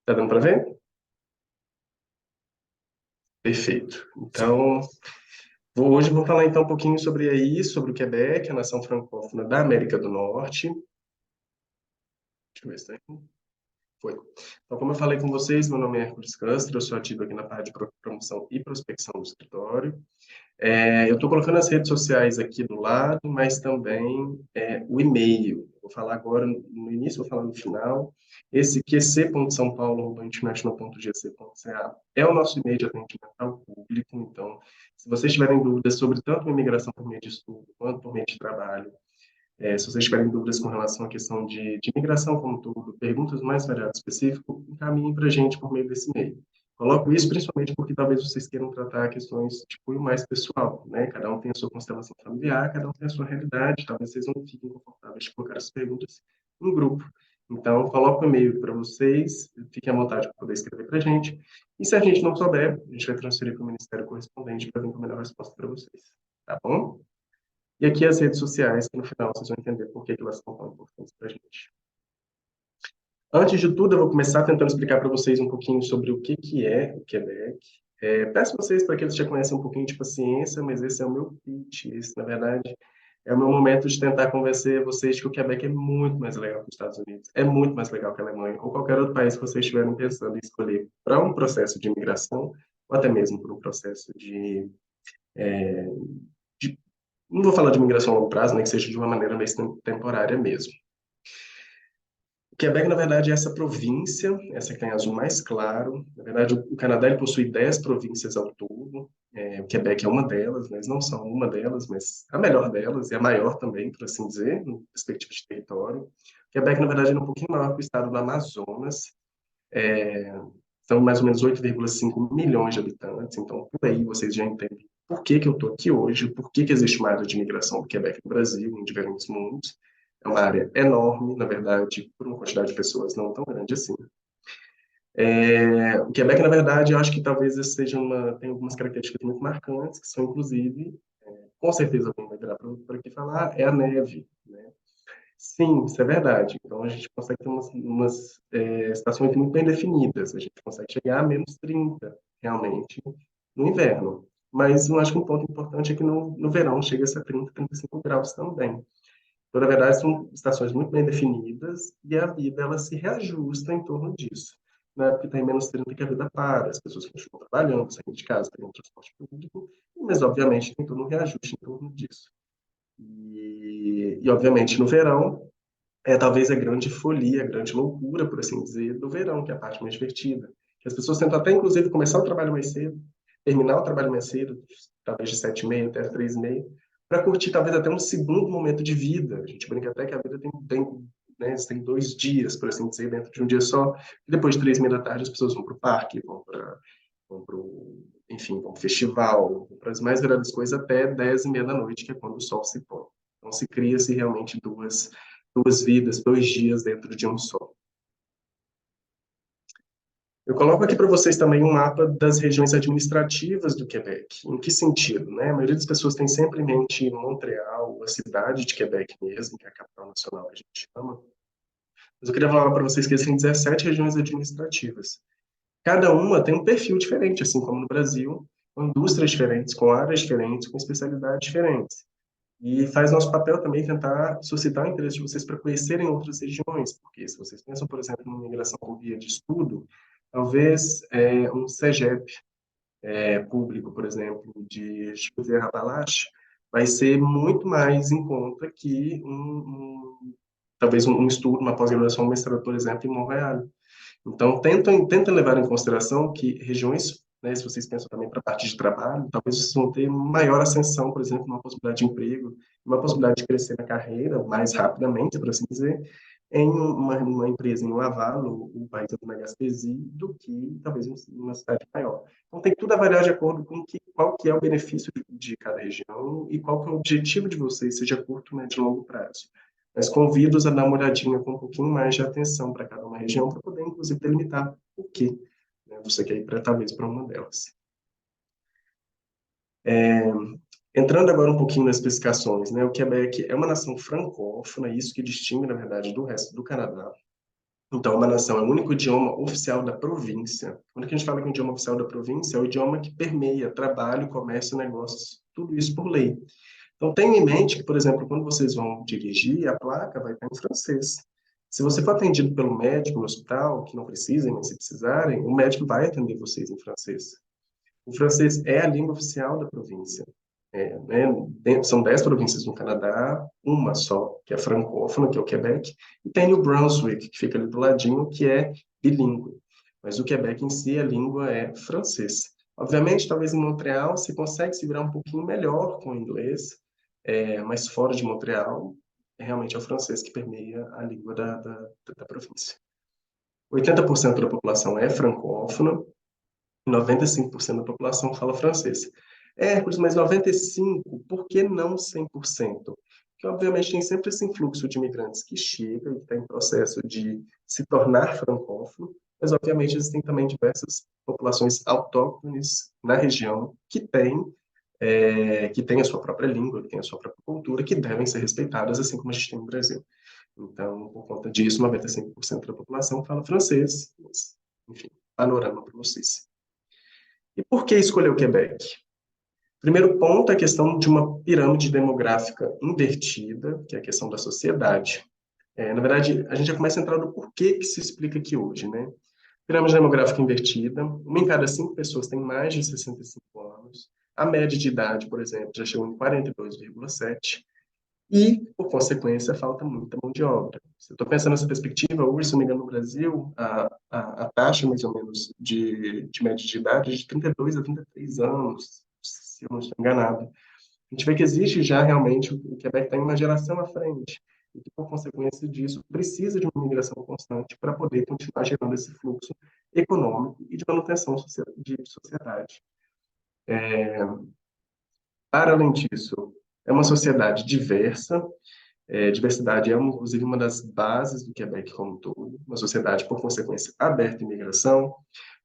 Tá dando para ver? Perfeito. Então, hoje vou falar então um pouquinho sobre o Quebec, a nação francófona da América do Norte. Deixa eu ver se tá aqui. Foi. Então, como eu falei com vocês, meu nome é Hércules Castro, eu sou ativo aqui na parte de promoção e prospecção do escritório. Eu estou colocando as redes sociais aqui do lado, mas também o e-mail. Vou falar agora no início, vou falar no final. Esse qc.saopaulo.international.gc.ca é o nosso e-mail de atendimento ao público. Então, se vocês tiverem dúvidas sobre tanto uma imigração por meio de estudo quanto por meio de trabalho, se vocês tiverem dúvidas com relação à questão de imigração como um todo, perguntas mais variadas específicas, encaminhem para a gente por meio desse e-mail. Coloco isso principalmente porque talvez vocês queiram tratar questões de cunho mais pessoal, né? Cada um tem a sua constelação familiar, cada um tem a sua realidade, talvez vocês não fiquem confortáveis de colocar as perguntas em grupo. Então, coloco o e-mail para vocês, fiquem à vontade para poder escrever para a gente. E se a gente não souber, a gente vai transferir para o ministério correspondente para vir com a melhor resposta para vocês. Tá bom? E aqui as redes sociais, que no final vocês vão entender por que elas são tão importantes para a gente. Antes de tudo, eu vou começar tentando explicar para vocês um pouquinho sobre o que é o Quebec. Peço vocês para aqueles que já conhecem um pouquinho de paciência, mas esse é o meu pitch. Esse, na verdade, é o meu momento de tentar convencer vocês de que o Quebec é muito mais legal que os Estados Unidos, é muito mais legal que a Alemanha, ou qualquer outro país que vocês estiverem pensando em escolher para um processo de imigração, ou até mesmo para um processo de não vou falar de imigração a longo prazo, né, que seja de uma maneira mais temporária mesmo. O Quebec, na verdade, é essa província, essa que tem azul mais claro. Na verdade, o Canadá ele possui 10 províncias ao todo. O Quebec é uma delas, mas não são uma delas, mas a melhor delas e a maior também, por assim dizer, em perspectiva de território. O Quebec, na verdade, é um pouquinho maior que o estado do Amazonas. É, São mais ou menos 8,5 milhões de habitantes, então por aí vocês já entendem por que que eu estou aqui hoje, por que que existe uma área de imigração do Quebec no Brasil, em diferentes mundos. É uma área enorme, na verdade, por uma quantidade de pessoas não tão grande assim. O Quebec, na verdade, eu acho que talvez tem algumas características muito marcantes, que são, inclusive, com certeza alguém vai virar para aqui falar, é a neve, né? Sim, isso é verdade. Então, a gente consegue ter umas estações muito bem definidas. A gente consegue chegar a -30 realmente, no inverno. Mas eu acho que um ponto importante é que no verão chega a ser 30, 35 graus também. Então, na verdade, são estações muito bem definidas e a vida ela se reajusta em torno disso. Na época que está em -30 que a vida para, as pessoas continuam trabalhando, saindo de casa, pegando transporte público, mas, obviamente, tem todo um reajuste em torno disso. Obviamente, no verão, talvez a grande folia, a grande loucura, por assim dizer, do verão, que é a parte mais divertida. Que as pessoas tentam até, inclusive, começar o trabalho mais cedo, terminar o trabalho mais cedo, talvez de 7h30 até as 3h30, para curtir talvez até um segundo momento de vida. A gente brinca até que a vida né, tem 2 dias, por assim dizer, dentro de um dia só. E depois de 3h30 da tarde, as pessoas vão para o parque, enfim, vão para o festival, vão para as mais variadas coisas até 10h30 da noite, que é quando o sol se põe. Então, se cria-se realmente duas vidas, 2 dias dentro de um só. Eu coloco aqui para vocês também um mapa das regiões administrativas do Quebec. Em que sentido, né? A maioria das pessoas tem sempre em mente Montreal, a cidade de Quebec mesmo, que é a capital nacional que a gente chama. Mas eu queria falar para vocês que existem 17 regiões administrativas. Cada uma tem um perfil diferente, assim como no Brasil, com indústrias diferentes, com áreas diferentes, com especialidades diferentes. E faz nosso papel também tentar suscitar o interesse de vocês para conhecerem outras regiões, porque se vocês pensam, por exemplo, em migração por via de estudo, talvez um CEGEP público, por exemplo, de José-Appalaches, vai ser muito mais em conta que talvez um estudo, uma pós-graduação, um mestrado, por exemplo, em Montreal. Então, tentem levar em consideração que regiões, né, se vocês pensam também para a parte de trabalho, talvez vocês vão ter maior ascensão, por exemplo, uma possibilidade de emprego, uma possibilidade de crescer na carreira mais rapidamente, por assim dizer, em uma empresa em Laval, o país da Gaspésie, do que talvez em uma cidade maior. Então, tem tudo a variar de acordo com qual que é o benefício de cada região e qual que é o objetivo de vocês, seja curto, médio e longo prazo. Mas convido-os a dar uma olhadinha com um pouquinho mais de atenção para cada uma região, para poder, inclusive, delimitar o que, né, você quer ir talvez para uma delas. Entrando agora um pouquinho nas especificações, né, o Quebec é uma nação francófona, isso que distingue, na verdade, do resto do Canadá. Então, uma nação é o único idioma oficial da província. Quando a gente fala que é o idioma oficial da província, é o idioma que permeia trabalho, comércio, negócios, tudo isso por lei. Então, tenha em mente que, por exemplo, quando vocês vão dirigir, a placa vai estar em francês. Se você for atendido pelo médico no hospital, que não precisem, mas se precisarem, o médico vai atender vocês em francês. O francês é a língua oficial da província. São 10 províncias no Canadá, uma só, que é francófona, que é o Quebec, e tem o Brunswick, que fica ali do ladinho, que é bilíngue. Mas o Quebec em si, a língua é francês. Obviamente, talvez em Montreal você consegue se virar um pouquinho melhor com o inglês, mas fora de Montreal, realmente é o francês que permeia a língua da província. 80% da população é francófona, 95% da população fala francês. Hércules, mas 95%, por que não 100%? Porque, obviamente, tem sempre esse influxo de imigrantes que chega e está em processo de se tornar francófono, mas, obviamente, existem também diversas populações autóctones na região que têm a sua própria língua, que têm a sua própria cultura, que devem ser respeitadas, assim como a gente tem no Brasil. Então, por conta disso, 95% da população fala francês. Mas, enfim, panorama para vocês. E por que escolher o Quebec? Primeiro ponto é a questão de uma pirâmide demográfica invertida, que é a questão da sociedade. Na verdade, a gente já começa a entrar no porquê que se explica aqui hoje, né? Pirâmide demográfica invertida, uma em cada 5 pessoas tem mais de 65 anos, a média de idade, por exemplo, já chegou em 42,7, e, por consequência, falta muita mão de obra. Se eu estou pensando nessa perspectiva, hoje, se não me engano, no Brasil, a taxa, mais ou menos, de média de idade é de 32 a 33 anos, se eu não estou enganado. A gente vê que existe já realmente, o Quebec está em uma geração à frente, e que, por consequência disso, precisa de uma migração constante para poder continuar gerando esse fluxo econômico e de manutenção de sociedade. Para além disso, é uma sociedade diversa. Diversidade é, inclusive, uma das bases do Quebec como um todo, uma sociedade, por consequência, aberta à imigração.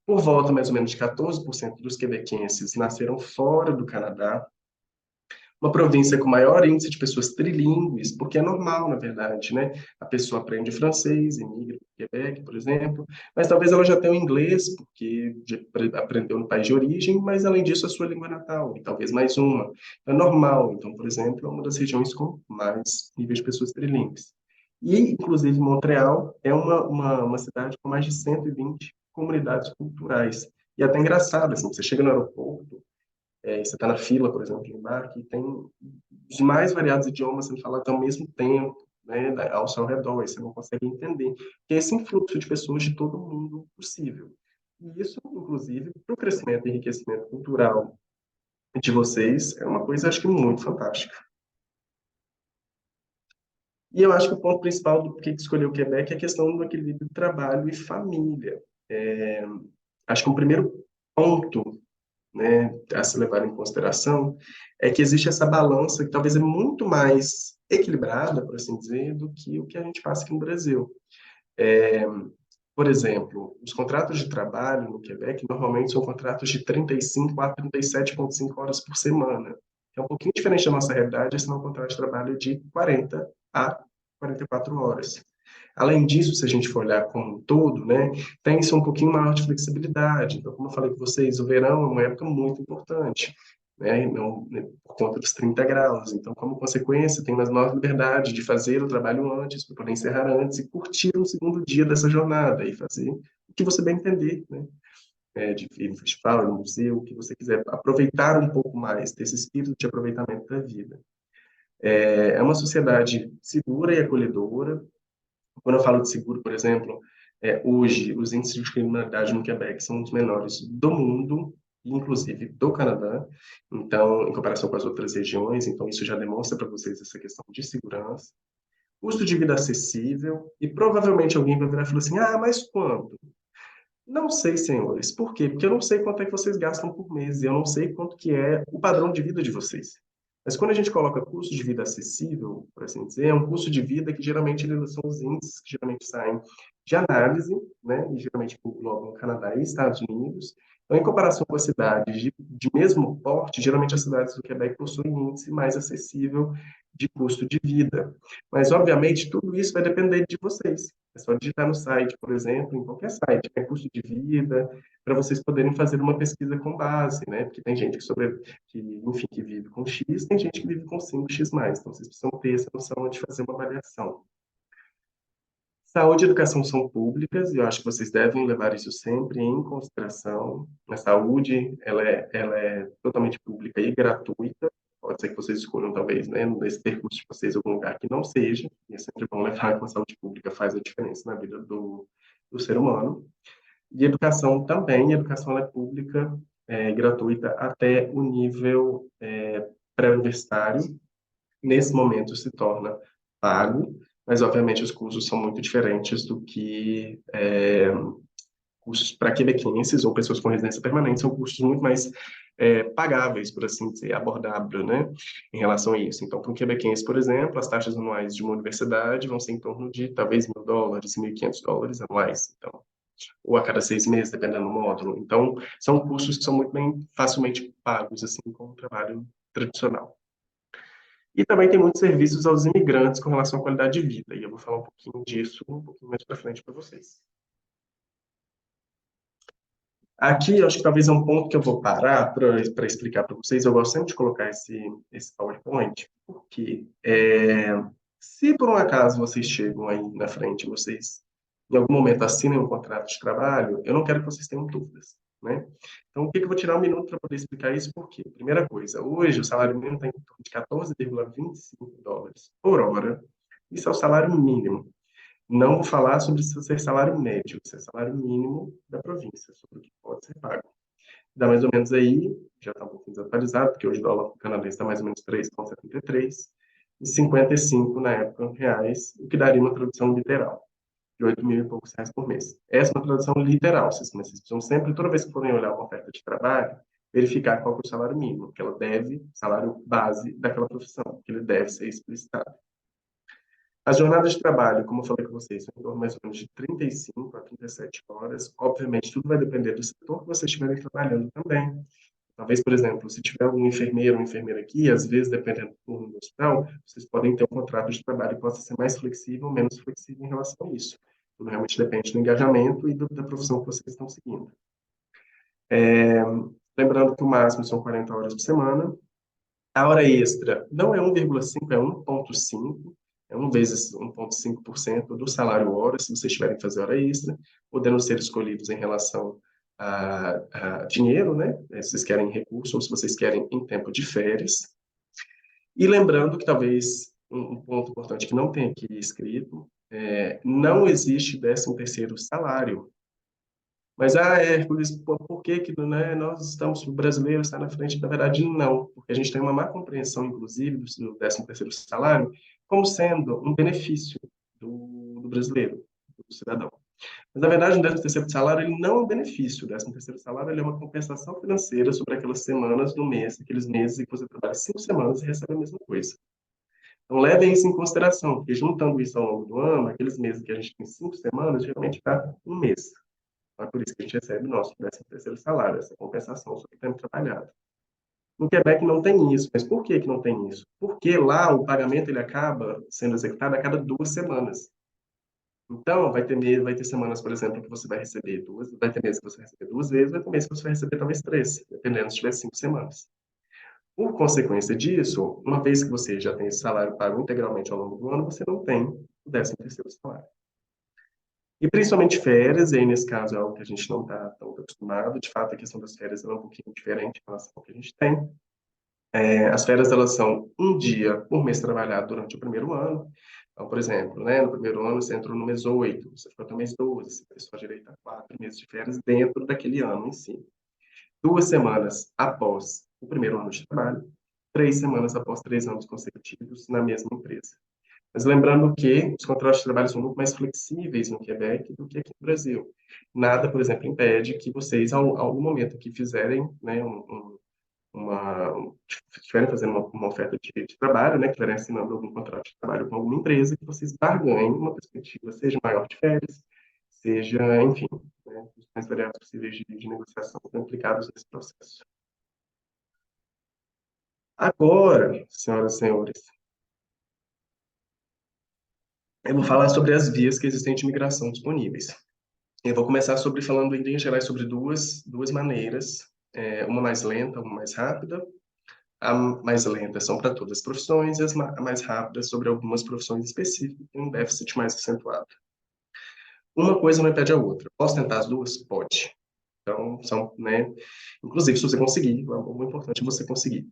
Por volta, mais ou menos, de 14% dos quebequenses nasceram fora do Canadá, uma província com maior índice de pessoas trilíngues, porque é normal, na verdade, né? A pessoa aprende francês, emigra para o Quebec, por exemplo, mas talvez ela já tenha o inglês, porque aprendeu no país de origem, mas além disso a sua língua natal, e talvez mais uma. É normal, então, por exemplo, é uma das regiões com mais níveis de pessoas trilíngues. E, inclusive, Montreal é uma cidade com mais de 120 comunidades culturais. E é até engraçado, assim, você chega no aeroporto, você está na fila, por exemplo, de embarque, e tem os mais variados idiomas sendo falados ao mesmo tempo, né, ao seu redor, e você não consegue entender. Que é esse influxo de pessoas de todo mundo possível. E isso, inclusive, para o crescimento e enriquecimento cultural de vocês, é uma coisa, acho que, muito fantástica. E eu acho que o ponto principal do porquê que escolheu o Quebec é a questão do equilíbrio trabalho e família. É, acho que o primeiro ponto, né, a se levar em consideração, é que existe essa balança que talvez é muito mais equilibrada, por assim dizer, do que o que a gente passa aqui no Brasil. É, por exemplo, os contratos de trabalho no Quebec normalmente são contratos de 35 a 37,5 horas por semana. É um pouquinho diferente da nossa realidade, esse é um contrato de trabalho de 40 a 44 horas. Além disso, se a gente for olhar como um todo, né, tem-se um pouquinho maior de flexibilidade. Então, como eu falei com vocês, o verão é uma época muito importante, né, não, né, por conta dos 30 graus. Então, como consequência, tem mais maior liberdade de fazer o trabalho antes, para poder encerrar antes e curtir o segundo dia dessa jornada e fazer o que você bem entender, né, de ir no festival, no museu, o que você quiser, aproveitar um pouco mais desse espírito de aproveitamento da vida. É uma sociedade segura e acolhedora. Quando eu falo de seguro, por exemplo, hoje os índices de criminalidade no Quebec são os menores do mundo, inclusive do Canadá, então, em comparação com as outras regiões, então isso já demonstra para vocês essa questão de segurança. Custo de vida acessível, e provavelmente alguém vai virar e falar assim, ah, mas quanto? Não sei, senhores. Por quê? Porque eu não sei quanto é que vocês gastam por mês, e eu não sei quanto que é o padrão de vida de vocês. Mas quando a gente coloca custo de vida acessível, por assim dizer, é um custo de vida que geralmente eles são os índices que geralmente saem de análise, né, e geralmente englobam Canadá e Estados Unidos. Então, em comparação com as cidades de mesmo porte, geralmente as cidades do Quebec possuem um índice mais acessível de custo de vida. Mas, obviamente, tudo isso vai depender de vocês. É só digitar no site, por exemplo, em qualquer site, né, custo de vida, para vocês poderem fazer uma pesquisa com base, né? Porque tem gente enfim, que vive com X, tem gente que vive com 5x mais. Então, vocês precisam ter essa noção de fazer uma avaliação. Saúde e educação são públicas, e eu acho que vocês devem levar isso sempre em consideração. A saúde, ela é totalmente pública e gratuita. Pode ser que vocês escolham, talvez, né, nesse percurso de vocês, algum lugar que não seja. E é sempre bom levar que a saúde pública faz a diferença na vida do ser humano. E educação também, a educação ela é pública, gratuita até o nível pré-universitário. Nesse momento se torna pago, mas obviamente os cursos são muito diferentes do que cursos para quebequenses ou pessoas com residência permanente, são cursos muito mais pagáveis, por assim dizer, abordável, né, em relação a isso. Então, para um quebequense, por exemplo, as taxas anuais de uma universidade vão ser em torno de talvez US$ 1.000, US$ 1.500 anuais, então, ou a cada 6 meses, dependendo do módulo. Então, são cursos que são muito bem facilmente pagos, assim, como o trabalho tradicional. E também tem muitos serviços aos imigrantes com relação à qualidade de vida. E eu vou falar um pouquinho disso um pouquinho mais para frente para vocês. Aqui, eu acho que talvez é um ponto que eu vou parar para explicar para vocês. Eu gosto sempre de colocar esse PowerPoint, porque se por um acaso vocês chegam aí na frente, vocês em algum momento assinem um contrato de trabalho, eu não quero que vocês tenham dúvidas, né? Então, o que que eu vou tirar um minuto para poder explicar isso? Por quê? Primeira coisa, hoje o salário mínimo está em torno de US$ 14,25 por hora. Isso é o salário mínimo. Não vou falar sobre ser salário médio, ser salário mínimo da província, sobre o que pode ser pago. Dá mais ou menos aí, já está um pouco desatualizado, porque hoje o dólar canadense está mais ou menos 3,73, e 55 na época reais, o que daria uma tradução literal de 8 mil e poucos reais por mês. Essa é uma tradução literal, mas vocês precisam sempre, toda vez que forem olhar uma oferta de trabalho, verificar qual que é o salário mínimo, que ela deve, salário base daquela profissão, que ele deve ser explicitado. As jornadas de trabalho, como eu falei com vocês, são em torno mais ou menos de 35 a 37 horas. Obviamente, tudo vai depender do setor que vocês estiverem trabalhando também. Talvez, por exemplo, se tiver um enfermeiro ou enfermeira aqui, às vezes, dependendo do turno do hospital, vocês podem ter um contrato de trabalho que possa ser mais flexível ou menos flexível em relação a isso. Tudo realmente depende do engajamento e da profissão que vocês estão seguindo. Lembrando que o máximo são 40 horas por semana. A hora extra não é 1,5, é 1,5. É 1 vezes 1,5% do salário hora, se vocês tiverem que fazer hora extra, podendo ser escolhidos em relação a dinheiro, né? Se vocês querem recurso ou se vocês querem em tempo de férias. E lembrando que talvez um ponto importante que não tem aqui escrito, não existe 13º salário. Mas, Hércules, por que que, né, nós estamos, o brasileiro está na frente? Na verdade, não, porque a gente tem uma má compreensão, inclusive, do 13º salário, como sendo um benefício do brasileiro, do cidadão. Mas, na verdade, o 13º salário ele não é um benefício. O 13º salário ele é uma compensação financeira sobre aquelas semanas do mês, aqueles meses em que você trabalha 5 semanas e recebe a mesma coisa. Então, levem isso em consideração, porque juntando isso ao longo do ano, aqueles meses que a gente tem 5 semanas, geralmente dá um mês. Então, é por isso que a gente recebe o nosso 13º salário, essa compensação sobre o tempo trabalhado. No Quebec não tem isso, mas por que que não tem isso? Porque lá o pagamento ele acaba sendo executado a cada 2 semanas. Então, vai ter semanas, por exemplo, que você vai receber duas, vai ter meses que você vai receber 2 vezes, vai ter meses que você vai receber talvez 3, dependendo se tiver 5 semanas. Por consequência disso, uma vez que você já tem esse salário pago integralmente ao longo do ano, você não tem o 13º salário. E principalmente férias, e aí nesse caso é algo que a gente não está tão acostumado. De fato, a questão das férias é um pouquinho diferente em relação ao que a gente tem. As férias, elas são um dia por mês trabalhado durante o primeiro ano. Então, por exemplo, né, no primeiro ano você entrou no mês 8, você ficou até o mês 12, você tem só direito a 4 meses de férias dentro daquele ano em si. 2 semanas após o primeiro ano de trabalho, 3 semanas após 3 anos consecutivos na mesma empresa. Mas lembrando que os contratos de trabalho são muito mais flexíveis no Quebec do que aqui no Brasil. Nada, por exemplo, impede que vocês, ao algum momento que fizerem, né, estiverem fazendo uma oferta de trabalho, né, que estiverem assinando algum contrato de trabalho com alguma empresa, que vocês barganhem uma perspectiva, seja maior de férias, seja, enfim, né, os mais variados possíveis de negociação implicados nesse processo. Agora, senhoras e senhores, Eu vou falar sobre as vias que existem de migração disponíveis. Eu vou começar falando em linhas gerais sobre duas maneiras, uma mais lenta, uma mais rápida. A mais lenta são para todas as profissões e a mais rápida sobre algumas profissões específicas, tem um déficit mais acentuado. Uma coisa não impede a outra. Posso tentar as duas? Pode. Então, né? Inclusive, se você conseguir, o importante é você conseguir.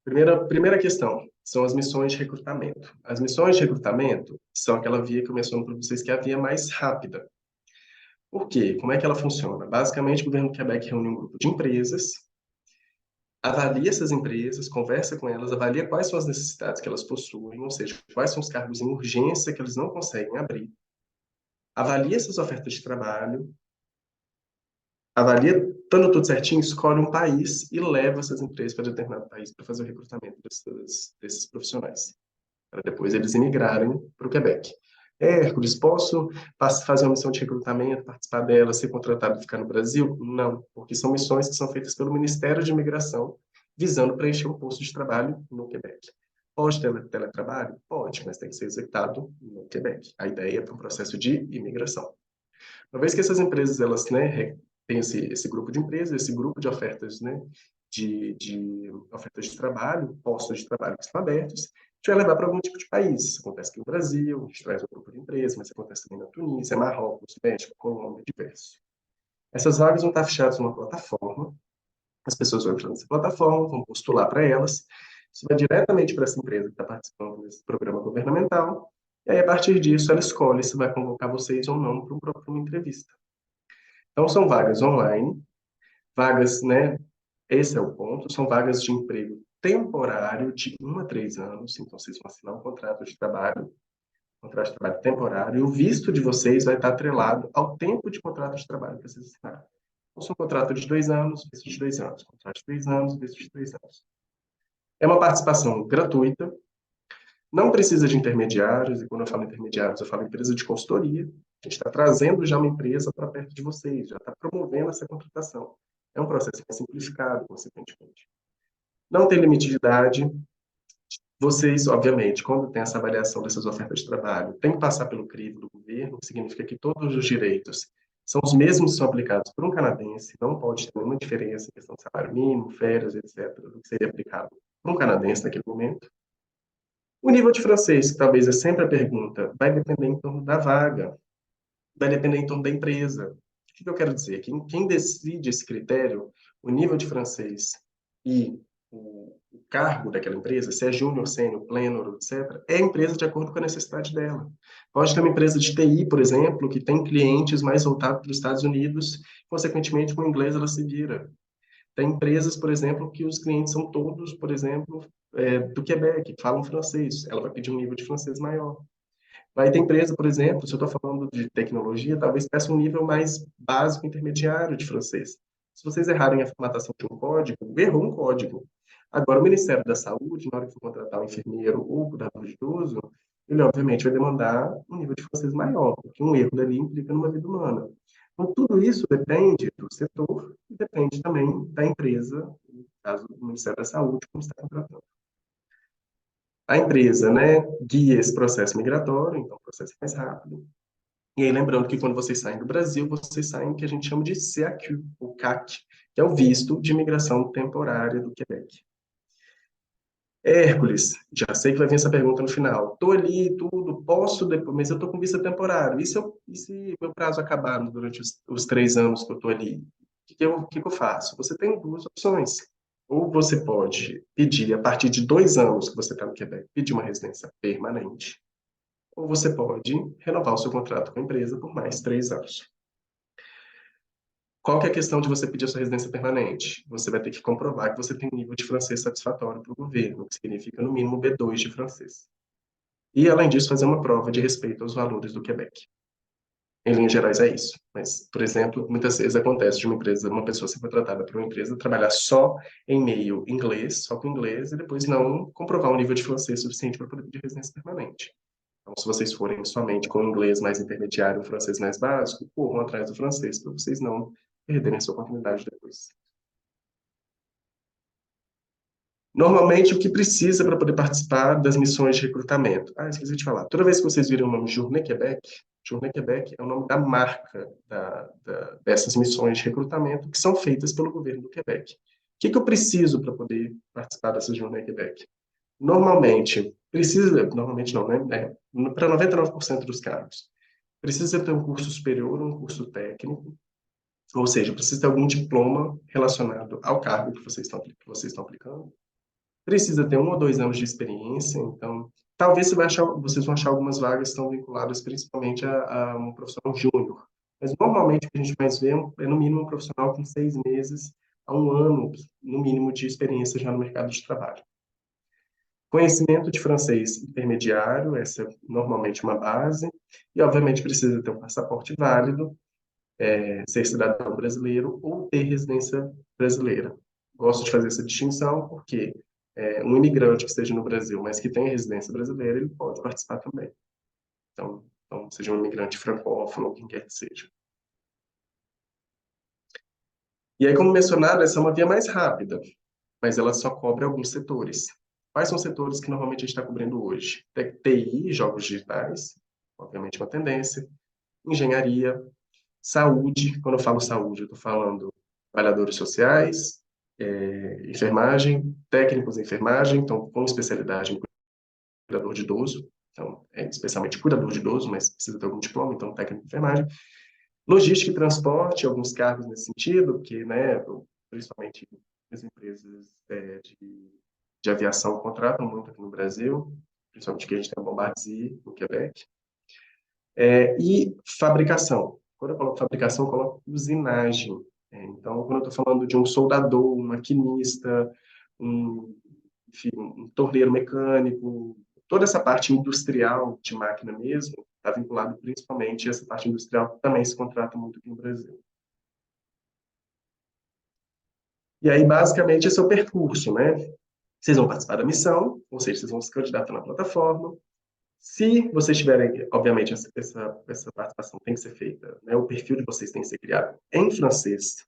Primeira questão são as missões de recrutamento. As missões de recrutamento são aquela via que eu menciono para vocês, que é a via mais rápida. Por quê? Como é que ela funciona? Basicamente, o governo do Quebec reúne um grupo de empresas, avalia essas empresas, conversa com elas, avalia quais são as necessidades que elas possuem, ou seja, quais são os cargos em urgência que eles não conseguem abrir, avalia essas ofertas de trabalho, avalia, estando tudo certinho, escolhe um país e leva essas empresas para determinado país para fazer o recrutamento desses profissionais, para depois eles imigrarem para o Quebec. Hércules, posso fazer uma missão de recrutamento, participar dela, ser contratado e ficar no Brasil? Não, porque são missões que são feitas pelo Ministério de Imigração, visando preencher um posto de trabalho no Quebec. Pode ter teletrabalho? Pode, mas tem que ser executado no Quebec. A ideia é para um processo de imigração. Uma vez que essas empresas elas, né, têm esse grupo de empresas, esse grupo de ofertas, né, de ofertas de trabalho, postos de trabalho que estão abertos, a gente vai levar para algum tipo de país. Isso acontece aqui no Brasil, a gente traz um grupo de empresas, mas acontece também na Tunísia, Marrocos, México, Colômbia, diversos. Essas vagas vão estar fechadas numa plataforma, as pessoas vão entrar nessa plataforma, vão postular para elas, isso vai diretamente para essa empresa que está participando desse programa governamental, e aí, a partir disso, ela escolhe se vai convocar vocês ou não para uma entrevista. Então, são vagas online, vagas, né? Esse é o ponto, são vagas de emprego temporário de 1 a 3 anos, então vocês vão assinar um contrato de trabalho temporário, e o visto de vocês vai estar atrelado ao tempo de contrato de trabalho que vocês assinaram. Então, se um contrato de 2 anos, visto de 2 anos, contrato de 3 anos, visto de 3 anos. É uma participação gratuita, não precisa de intermediários, e quando eu falo intermediários, eu falo empresa de consultoria. A gente está trazendo já uma empresa para perto de vocês, já está promovendo essa contratação. É um processo mais simplificado, consequentemente. Não tem limite de idade. Vocês, obviamente, quando tem essa avaliação dessas ofertas de trabalho, tem que passar pelo crivo do governo, que significa que todos os direitos são os mesmos que são aplicados por um canadense, não pode ter nenhuma diferença em questão de salário mínimo, férias, etc., do que seria aplicado por um canadense naquele momento. O nível de francês, que talvez é sempre a pergunta, vai depender em torno da vaga, vai depender em torno da empresa. O que eu quero dizer? Quem decide esse critério, o nível de francês e o cargo daquela empresa, se é júnior, sênior, pleno, etc., é a empresa de acordo com a necessidade dela. Pode ter uma empresa de TI, por exemplo, que tem clientes mais voltados para os Estados Unidos, consequentemente, com o inglês ela se vira. Tem empresas, por exemplo, que os clientes são todos, por exemplo, do Quebec, que falam francês. Ela vai pedir um nível de francês maior. Vai ter empresa, por exemplo, se eu estou falando de tecnologia, talvez peça um nível mais básico, intermediário de francês. Se vocês errarem a formatação de um código, errou um código. Agora, o Ministério da Saúde, na hora que for contratar um enfermeiro ou cuidador de idoso, ele obviamente vai demandar um nível de francês maior, porque um erro dali implica numa vida humana. Então, tudo isso depende do setor e depende também da empresa, no caso do Ministério da Saúde, como está contratando. A empresa, né, guia esse processo migratório, então o processo é mais rápido. E aí, lembrando que quando vocês saem do Brasil, vocês saem o que a gente chama de CAQ, o CAC, que é o visto de imigração temporária do Quebec. Hércules, já sei que vai vir essa pergunta no final. Estou ali, tudo, posso depois, mas eu estou com vista temporária. E se meu prazo acabar durante os 3 anos que eu estou ali? O que eu faço? Você tem duas opções. Ou você pode pedir, a partir de 2 anos que você está no Quebec, pedir uma residência permanente. Ou você pode renovar o seu contrato com a empresa por mais 3 anos. Qual que é a questão de você pedir a sua residência permanente? Você vai ter que comprovar que você tem um nível de francês satisfatório para o governo, o que significa no mínimo B2 de francês. E, além disso, fazer uma prova de respeito aos valores do Quebec. Em linhas gerais, é isso. Mas, por exemplo, muitas vezes acontece de uma pessoa ser contratada por uma empresa, trabalhar só em meio inglês, só com inglês, e depois não comprovar um nível de francês suficiente para poder pedir residência permanente. Então, se vocês forem somente com o inglês mais intermediário, o francês mais básico, corram atrás do francês para vocês não perderem a sua oportunidade depois. Normalmente, o que precisa para poder participar das missões de recrutamento? Ah, esqueci de falar. Toda vez que vocês virem o nome Journée Québec é o nome da marca dessas missões de recrutamento que são feitas pelo governo do Quebec. O que eu preciso para poder participar dessa Journée Québec? Normalmente não, né? Para 99% dos cargos, precisa ter um curso superior, um curso técnico, ou seja, precisa ter algum diploma relacionado ao cargo que vocês estão aplicando. Precisa ter 1 ou 2 anos de experiência, então talvez vocês vão achar algumas vagas que estão vinculadas principalmente a um profissional júnior. Mas normalmente o que a gente mais vê é no mínimo um profissional com 6 meses a 1 ano, no mínimo, de experiência já no mercado de trabalho. Conhecimento de francês intermediário, essa é normalmente uma base, e obviamente precisa ter um passaporte válido, ser cidadão brasileiro ou ter residência brasileira. Gosto de fazer essa distinção porque um imigrante que esteja no Brasil, mas que tenha residência brasileira, ele pode participar também. Então seja um imigrante francófono ou quem quer que seja. E aí, como mencionado, essa é uma via mais rápida, mas ela só cobre alguns setores. Quais são os setores que normalmente a gente está cobrindo hoje? TI, jogos digitais, obviamente uma tendência, engenharia, saúde. Quando eu falo saúde, eu estou falando trabalhadores sociais, enfermagem, técnicos em enfermagem, então com especialidade em cuidador de idoso, então especialmente cuidador de idoso, mas precisa ter algum diploma, então técnico em enfermagem. Logística e transporte, alguns cargos nesse sentido, porque, né, principalmente as empresas de aviação contratam muito aqui no Brasil, principalmente que a gente tem a Bombardier, no Quebec. E fabricação. Quando eu coloco fabricação, eu coloco usinagem. Então, quando eu estou falando de um soldador, um maquinista, enfim, um torneiro mecânico, toda essa parte industrial de máquina mesmo, está vinculado principalmente a essa parte industrial que também se contrata muito aqui no Brasil. E aí, basicamente, esse é o percurso, né? Vocês vão participar da missão, ou seja, vocês vão se candidatar na plataforma. Se vocês tiverem, obviamente, essa participação tem que ser feita, né? O perfil de vocês tem que ser criado em francês.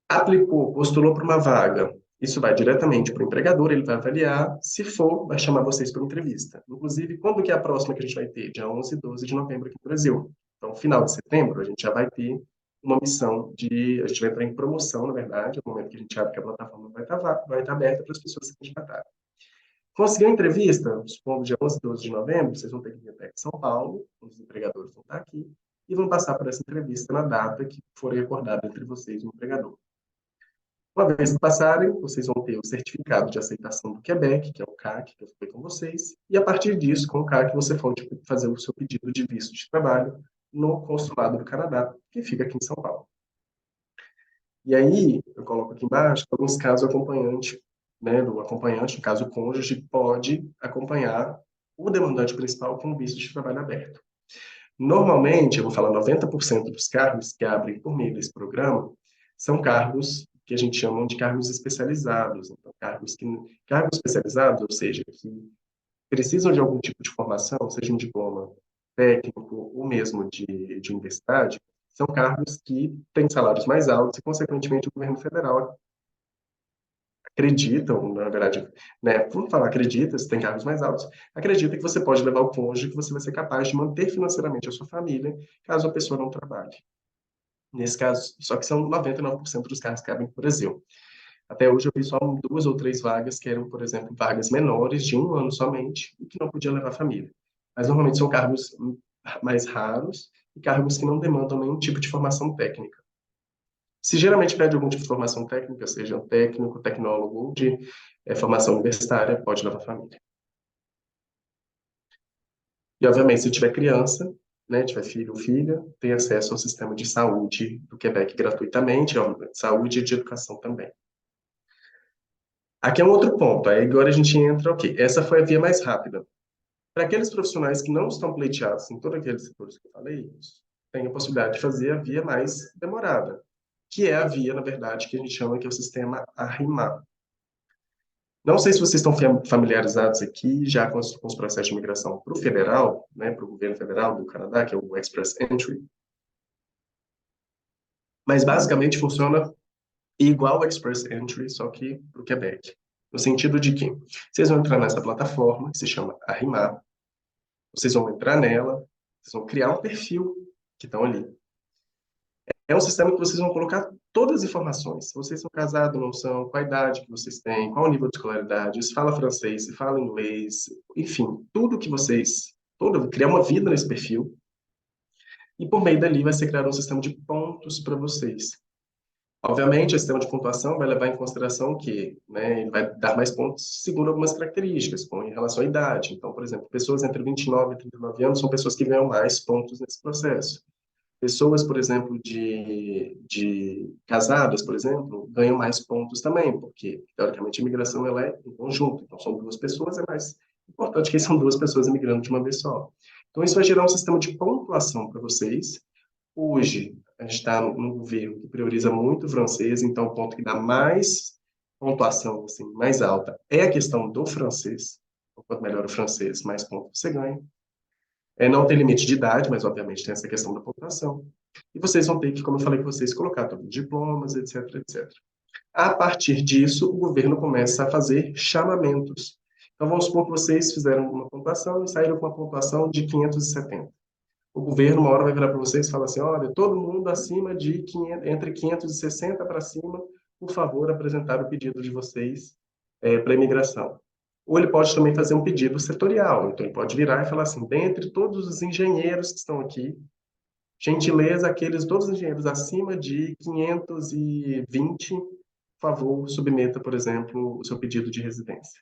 Aplicou, postulou para uma vaga, isso vai diretamente para o empregador, ele vai avaliar, se for, vai chamar vocês para uma entrevista. Inclusive, quando que é a próxima que a gente vai ter? Dia 11 e 12 de novembro aqui no Brasil. Então, final de setembro, a gente já vai ter uma missão a gente vai entrar em promoção, na verdade, no momento que a gente abre que a plataforma vai estar aberta para as pessoas se candidatarem. Conseguiu a entrevista, supondo dia 11 e 12 de novembro, vocês vão ter que vir até São Paulo, os empregadores vão estar aqui, e vão passar por essa entrevista na data que for acordada entre vocês e o empregador. Uma vez que passarem, vocês vão ter o certificado de aceitação do Quebec, que é o CAC, que eu falei com vocês, e a partir disso, com o CAC, você pode fazer o seu pedido de visto de trabalho no consulado do Canadá, que fica aqui em São Paulo. E aí, eu coloco aqui embaixo, alguns casos acompanhante, né, do acompanhante, no caso o cônjuge, pode acompanhar o demandante principal com visto de trabalho aberto. Normalmente, eu vou falar 90% dos cargos que abrem por meio desse programa são cargos que a gente chama de cargos especializados. Então, cargos especializados, ou seja, que precisam de algum tipo de formação, seja um diploma técnico ou mesmo de universidade, são cargos que têm salários mais altos e, consequentemente, o governo federal acreditam, na verdade, né, por falar acredita, se tem cargos mais altos, acredita que você pode levar o cônjuge, que você vai ser capaz de manter financeiramente a sua família, caso a pessoa não trabalhe. Nesse caso, só que são 99% dos cargos que abrem no Brasil. Até hoje eu vi só 2 ou 3 vagas que eram, por exemplo, vagas menores, de 1 ano somente, e que não podia levar família. Mas normalmente são cargos mais raros e cargos que não demandam nenhum tipo de formação técnica. Se geralmente pede algum tipo de formação técnica, seja técnico, tecnólogo ou de formação universitária, pode levar família. E, obviamente, se tiver criança, né, tiver filho ou filha, tem acesso ao sistema de saúde do Quebec gratuitamente, saúde e de educação também. Aqui é um outro ponto, aí agora a gente entra, ok, essa foi a via mais rápida. Para aqueles profissionais que não estão pleiteados em todos aqueles setores que eu falei, tem a possibilidade de fazer a via mais demorada, que é a via, na verdade, que a gente chama que é o sistema Arrimar. Não sei se vocês estão familiarizados aqui já com os processos de imigração para o federal, né, para o governo federal do Canadá, que é o Express Entry, mas basicamente funciona igual ao Express Entry, só que para o Quebec. No sentido de que vocês vão entrar nessa plataforma, que se chama Arrimar, vocês vão entrar nela, vocês vão criar um perfil que estão ali. É um sistema que vocês vão colocar todas as informações. Se vocês são casados, não são, qual a idade que vocês têm, qual o nível de escolaridade, se fala francês, se fala inglês, enfim, tudo que vocês... criar uma vida nesse perfil. E por meio dali vai ser criado um sistema de pontos para vocês. Obviamente, o sistema de pontuação vai levar em consideração que, né, ele vai dar mais pontos segundo algumas características, como em relação à idade. Então, por exemplo, pessoas entre 29 e 39 anos são pessoas que ganham mais pontos nesse processo. Pessoas, por exemplo, de casadas, por exemplo, ganham mais pontos também, porque, teoricamente, a imigração ela é em conjunto. Então, são duas pessoas, é mais importante que são duas pessoas imigrando de uma vez só. Então, isso vai gerar um sistema de pontuação para vocês. Hoje, a gente está num governo que prioriza muito o francês, então o ponto que dá mais pontuação, assim, mais alta, é a questão do francês. Quanto melhor o francês, mais pontos você ganha. Não tem limite de idade, mas obviamente tem essa questão da pontuação. E vocês vão ter que, como eu falei com vocês, colocar todos os diplomas, etc, etc. A partir disso, o governo começa a fazer chamamentos. Então, vamos supor que vocês fizeram uma pontuação e saíram com uma pontuação de 570. O governo, uma hora, vai virar para vocês e falar assim, olha, todo mundo acima de 500, entre 560 para cima, por favor, apresentar o pedido de vocês para a imigração. Ou ele pode também fazer um pedido setorial. Então, ele pode virar e falar assim, dentre todos os engenheiros que estão aqui, gentileza, todos os engenheiros acima de 520, por favor, submeta, por exemplo, o seu pedido de residência.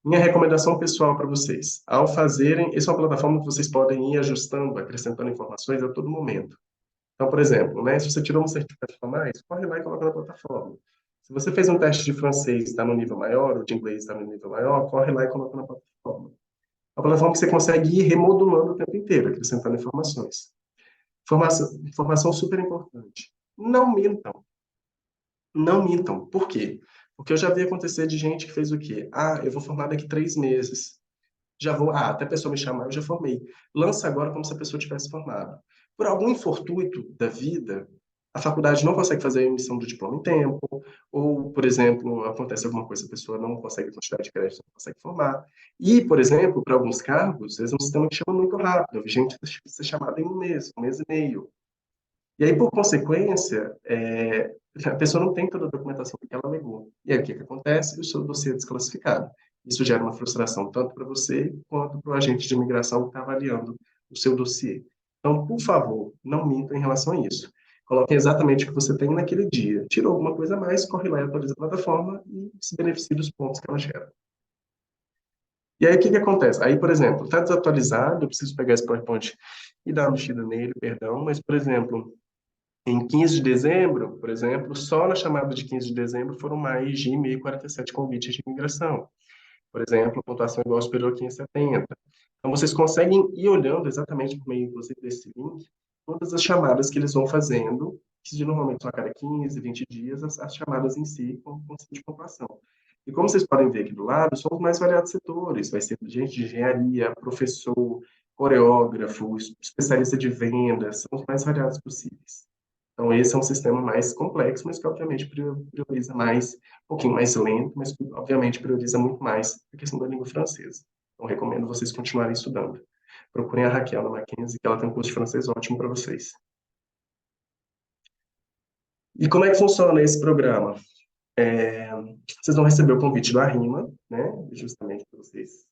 Minha recomendação pessoal para vocês, ao fazerem, essa é uma plataforma que vocês podem ir ajustando, acrescentando informações a todo momento. Então, por exemplo, né, se você tirou um certificado a mais, corre lá e coloca na plataforma. Se você fez um teste de francês e está no nível maior, ou de inglês está no nível maior, corre lá e coloca na plataforma. É uma plataforma que você consegue ir remodulando o tempo inteiro, acrescentando informações. Informação super importante. Não mintam. Não mintam. Por quê? Porque eu já vi acontecer de gente que fez o quê? Ah, eu vou formar daqui 3 meses. Já vou, até a pessoa me chamar, eu já formei. Lança agora como se a pessoa tivesse formado. Por algum infortuito da vida, a faculdade não consegue fazer a emissão do diploma em tempo, ou, por exemplo, acontece alguma coisa, a pessoa não consegue quantidade de crédito, não consegue formar. E, por exemplo, para alguns cargos, é um sistema que chama muito rápido. Eu vi gente ser chamada em um mês e meio. E aí, por consequência, a pessoa não tem toda a documentação que ela alegou. E aí, o que acontece? O seu dossiê é desclassificado. Isso gera uma frustração tanto para você quanto para o agente de imigração que está avaliando o seu dossiê. Então, por favor, não minta em relação a isso. Coloque exatamente o que você tem naquele dia. Tirou alguma coisa a mais, corre lá e atualiza a plataforma e se beneficie dos pontos que ela gera. E aí, o que acontece? Aí, por exemplo, está desatualizado, eu preciso pegar esse PowerPoint e dar uma mexida nele, perdão, mas, por exemplo, em 15 de dezembro, por exemplo, só na chamada de 15 de dezembro foram mais de 1.047 convites de imigração. Por exemplo, pontuação igual superior a 570. Então, vocês conseguem ir olhando exatamente por meio, inclusive, desse link, todas as chamadas que eles vão fazendo, que normalmente são a cada 15, 20 dias, as chamadas em si com de pontuação. E como vocês podem ver aqui do lado, são os mais variados setores. Vai ser gente de engenharia, professor, coreógrafo, especialista de vendas, são os mais variados possíveis. Então, esse é um sistema mais complexo, mas que, obviamente, prioriza mais, um pouquinho mais lento, mas que, obviamente, prioriza muito mais a questão da língua francesa. Então, recomendo vocês continuarem estudando. Procurem a Raquel na Mackenzie, que ela tem um curso de francês ótimo para vocês. E como é que funciona esse programa? Vocês vão receber o convite do Arrima, né? Justamente para vocês.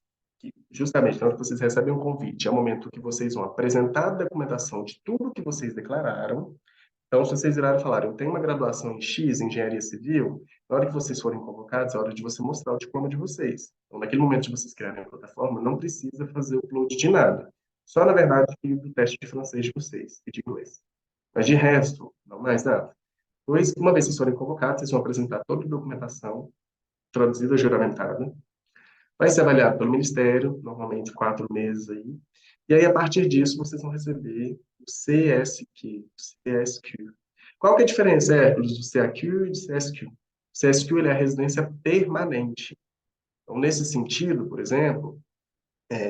Justamente na hora que vocês recebem um convite, é o momento que vocês vão apresentar a documentação de tudo que vocês declararam. Então, se vocês viraram e falaram, eu tenho uma graduação em X, Engenharia Civil, na hora que vocês forem convocados, é hora de você mostrar o diploma de vocês. Então, naquele momento de vocês criarem a plataforma, não precisa fazer o upload de nada. Só, na verdade, do teste de francês de vocês e de inglês. Mas, de resto, não mais nada. Pois, uma vez que vocês forem convocados, vocês vão apresentar toda a documentação traduzida, juramentada. Vai ser avaliado pelo Ministério, normalmente 4 meses aí. E aí, a partir disso, vocês vão receber o CSQ. CSQ. Qual que é a diferença, Hércules, do CAQ e do CSQ? O CSQ ele é a residência permanente. Então, nesse sentido, por exemplo,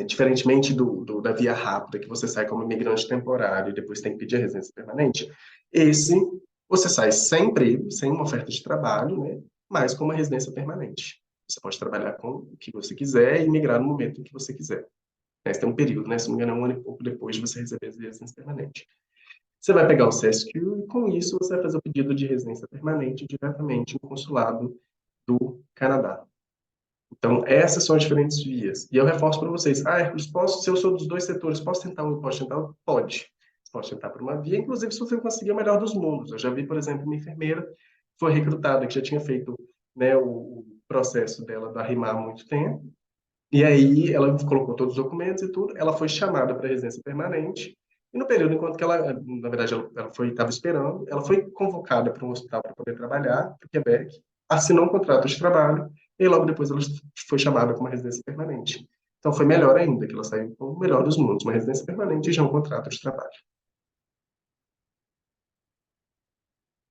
diferentemente da via rápida, que você sai como imigrante temporário e depois tem que pedir a residência permanente, esse você sai sem emprego, sem uma oferta de trabalho, né, mas com uma residência permanente. Você pode trabalhar com o que você quiser e migrar no momento em que você quiser. Mas tem um período, né? Se não me engano, é um ano e pouco depois de você receber a residência permanente. Você vai pegar o CSQ e, com isso, você vai fazer o pedido de residência permanente diretamente no consulado do Canadá. Então, essas são as diferentes vias. E eu reforço para vocês, Hercules, se eu sou dos dois setores, posso tentar um e posso tentar outro? Pode. Você pode tentar por uma via, inclusive se você conseguir o melhor dos mundos. Eu já vi, por exemplo, uma enfermeira que foi recrutada, que já tinha feito, né, o processo dela da RIMAR há muito tempo, e aí ela colocou todos os documentos e tudo, ela foi chamada para residência permanente, e no período enquanto que ela, na verdade, ela estava esperando, ela foi convocada para um hospital para poder trabalhar, para o Quebec, assinou um contrato de trabalho, e logo depois ela foi chamada para uma residência permanente. Então foi melhor ainda, que ela saiu com o melhor dos mundos, uma residência permanente e já um contrato de trabalho.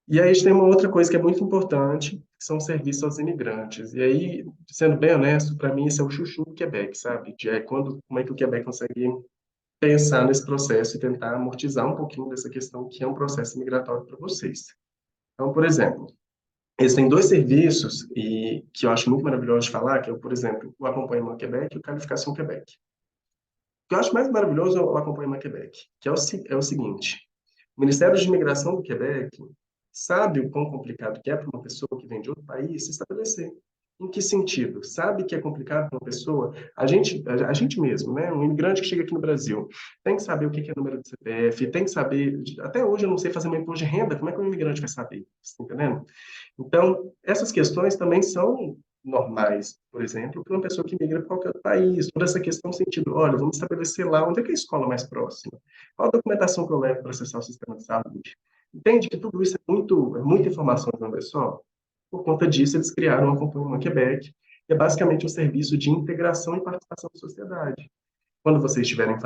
E aí a gente tem uma outra coisa que é muito importante, que são os serviços aos imigrantes. E aí, sendo bem honesto, para mim isso é o chuchu do Quebec, sabe? Como é que o Quebec consegue pensar nesse processo e tentar amortizar um pouquinho dessa questão que é um processo migratório para vocês. Então, por exemplo, eles têm dois serviços e que eu acho muito maravilhoso de falar, que é, por exemplo, o Acompanhamento Quebec e o Qualificação Quebec. O que eu acho mais maravilhoso é o Acompanhamento Quebec, que é o seguinte: o Ministério de Imigração do Quebec sabe o quão complicado que é para uma pessoa que vem de outro país se estabelecer. Em que sentido? Sabe que é complicado para uma pessoa? A gente mesmo, né? Um imigrante que chega aqui no Brasil tem que saber o que é número de CPF, tem que saber. Até hoje eu não sei fazer meu imposto de renda, como é que um imigrante vai saber? Você está entendendo? Então, essas questões também são normais, por exemplo, para uma pessoa que migra para qualquer outro país. Toda essa questão no sentido, olha, vamos estabelecer lá onde é que é a escola mais próxima. Qual a documentação que eu levo para acessar o sistema de saúde? Entende que tudo isso é muita informação de uma vez só? Por conta disso, eles criaram a Acompanhamento Quebec, que é basicamente um serviço de integração e participação da sociedade. Quando vocês tiverem